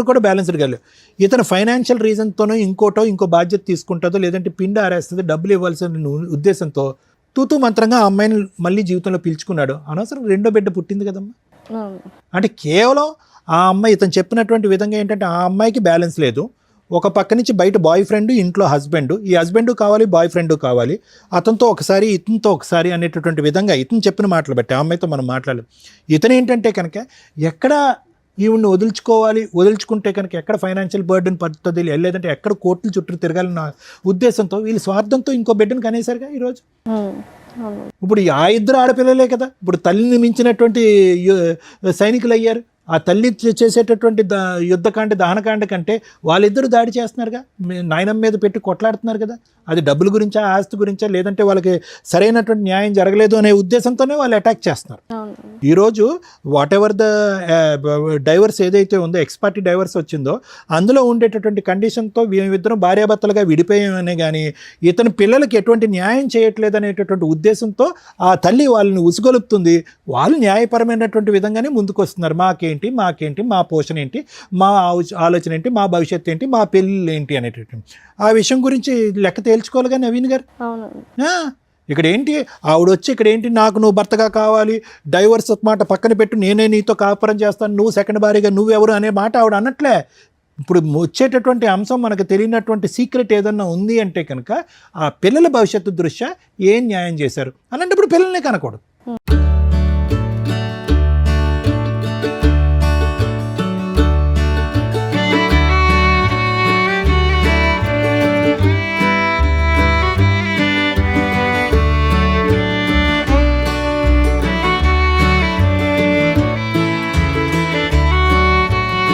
కూడా బ్యాలెన్స్డ్గా లేవు. ఇతను ఫైనాన్షియల్ రీజన్తోనో ఇంకో బాధ్యత తీసుకుంటుందో లేదంటే పిండి ఆరేస్తుంది డబ్బులు ఇవ్వాల్సిన ఉద్దేశంతో తూతూ మంత్రంగా ఆ అమ్మాయిని మళ్ళీ జీవితంలో పిలుచుకున్నాడు. అనవసరం రెండో బిడ్డ పుట్టింది కదమ్మా. అంటే కేవలం ఆ అమ్మాయి ఇతను చెప్పినటువంటి విధంగా ఏంటంటే ఆ అమ్మాయికి బ్యాలెన్స్ లేదు. ఒక పక్క నుంచి బయట బాయ్ ఫ్రెండ్, ఇంట్లో హస్బెండ్, ఈ హస్బెండ్ కావాలి, బాయ్ ఫ్రెండ్ కావాలి, అతనితో ఒకసారి ఇతనితో ఒకసారి అనేటటువంటి విధంగా ఇతను చెప్పిన మాటలు బట్టి ఆ అమ్మాయితో మనం మాట్లాడలేం. ఇతను ఏంటంటే కనుక ఎక్కడ ఈవిడ్ని వదులుచుకుంటే కనుక ఎక్కడ ఫైనాన్షియల్ బర్డెన్ పడుతుంది, లేదంటే ఎక్కడ కోర్టుల చుట్టూ తిరగాలన్న ఉద్దేశంతో వీళ్ళు స్వార్థంతో ఇంకో బిడ్డను కనేసరిగా ఈరోజు. ఇప్పుడు ఆ ఇద్దరు ఆడపిల్లలే కదా ఇప్పుడు తల్లిని మించినటువంటి సైనికులు అయ్యారు. ఆ తల్లి చేసేటటువంటి యుద్ధకాండ దహనకాండ కంటే వాళ్ళిద్దరూ దాడి చేస్తున్నారుగా, నాయనమ్మ మీద పెట్టి కొట్లాడుతున్నారు కదా. అది డబ్బుల గురించా, ఆస్తి గురించా, లేదంటే వాళ్ళకి సరైనటువంటి న్యాయం జరగలేదు అనే ఉద్దేశంతోనే వాళ్ళు అటాక్ చేస్తున్నారు. ఈరోజు వాట్ ఎవర్ ద డైవర్స్ ఏదైతే ఉందో, ఎక్స్పార్టీ డైవర్స్ వచ్చిందో అందులో ఉండేటటువంటి కండిషన్తో మేమిద్దరం భార్యాభర్తలుగా విడిపోయామనే కానీ ఇతని పిల్లలకి ఎటువంటి న్యాయం చేయట్లేదు అనేటటువంటి ఉద్దేశంతో ఆ తల్లి వాళ్ళని ఉసుగొలుపుతుంది. వాళ్ళు న్యాయపరమైనటువంటి విధంగానే ముందుకు వస్తున్నారు. మాకేంటి మీకేంటి మాకేంటి మా పోషణ ఏంటి మా ఆలోచన ఏంటి మా భవిష్యత్తు ఏంటి మా పెళ్ళి ఏంటి అనేటటువంటి ఆ విషయం గురించి లెక్క తేల్చుకోవాలి కానీ నవీన్ గారు. అవునండి. ఇక్కడ ఏంటి ఆవిడ వచ్చి ఇక్కడ ఏంటి నాకు నువ్వు భర్తగా కావాలి, డైవర్స్ మాట పక్కన పెట్టు, నేనే నీతో కాపురం చేస్తాను, నువ్వు సెకండ్ భార్యగా నువ్వెవరు అనే మాట ఆవిడ అన్నట్లే. ఇప్పుడు వచ్చేటటువంటి అంశం మనకు తెలియనటువంటి సీక్రెట్ ఏదన్నా ఉంది అంటే కనుక ఆ పిల్లల భవిష్యత్తు దృష్ట్యా ఏం న్యాయం చేశారు అలాంటప్పుడు పిల్లల్ని కనకూడదు.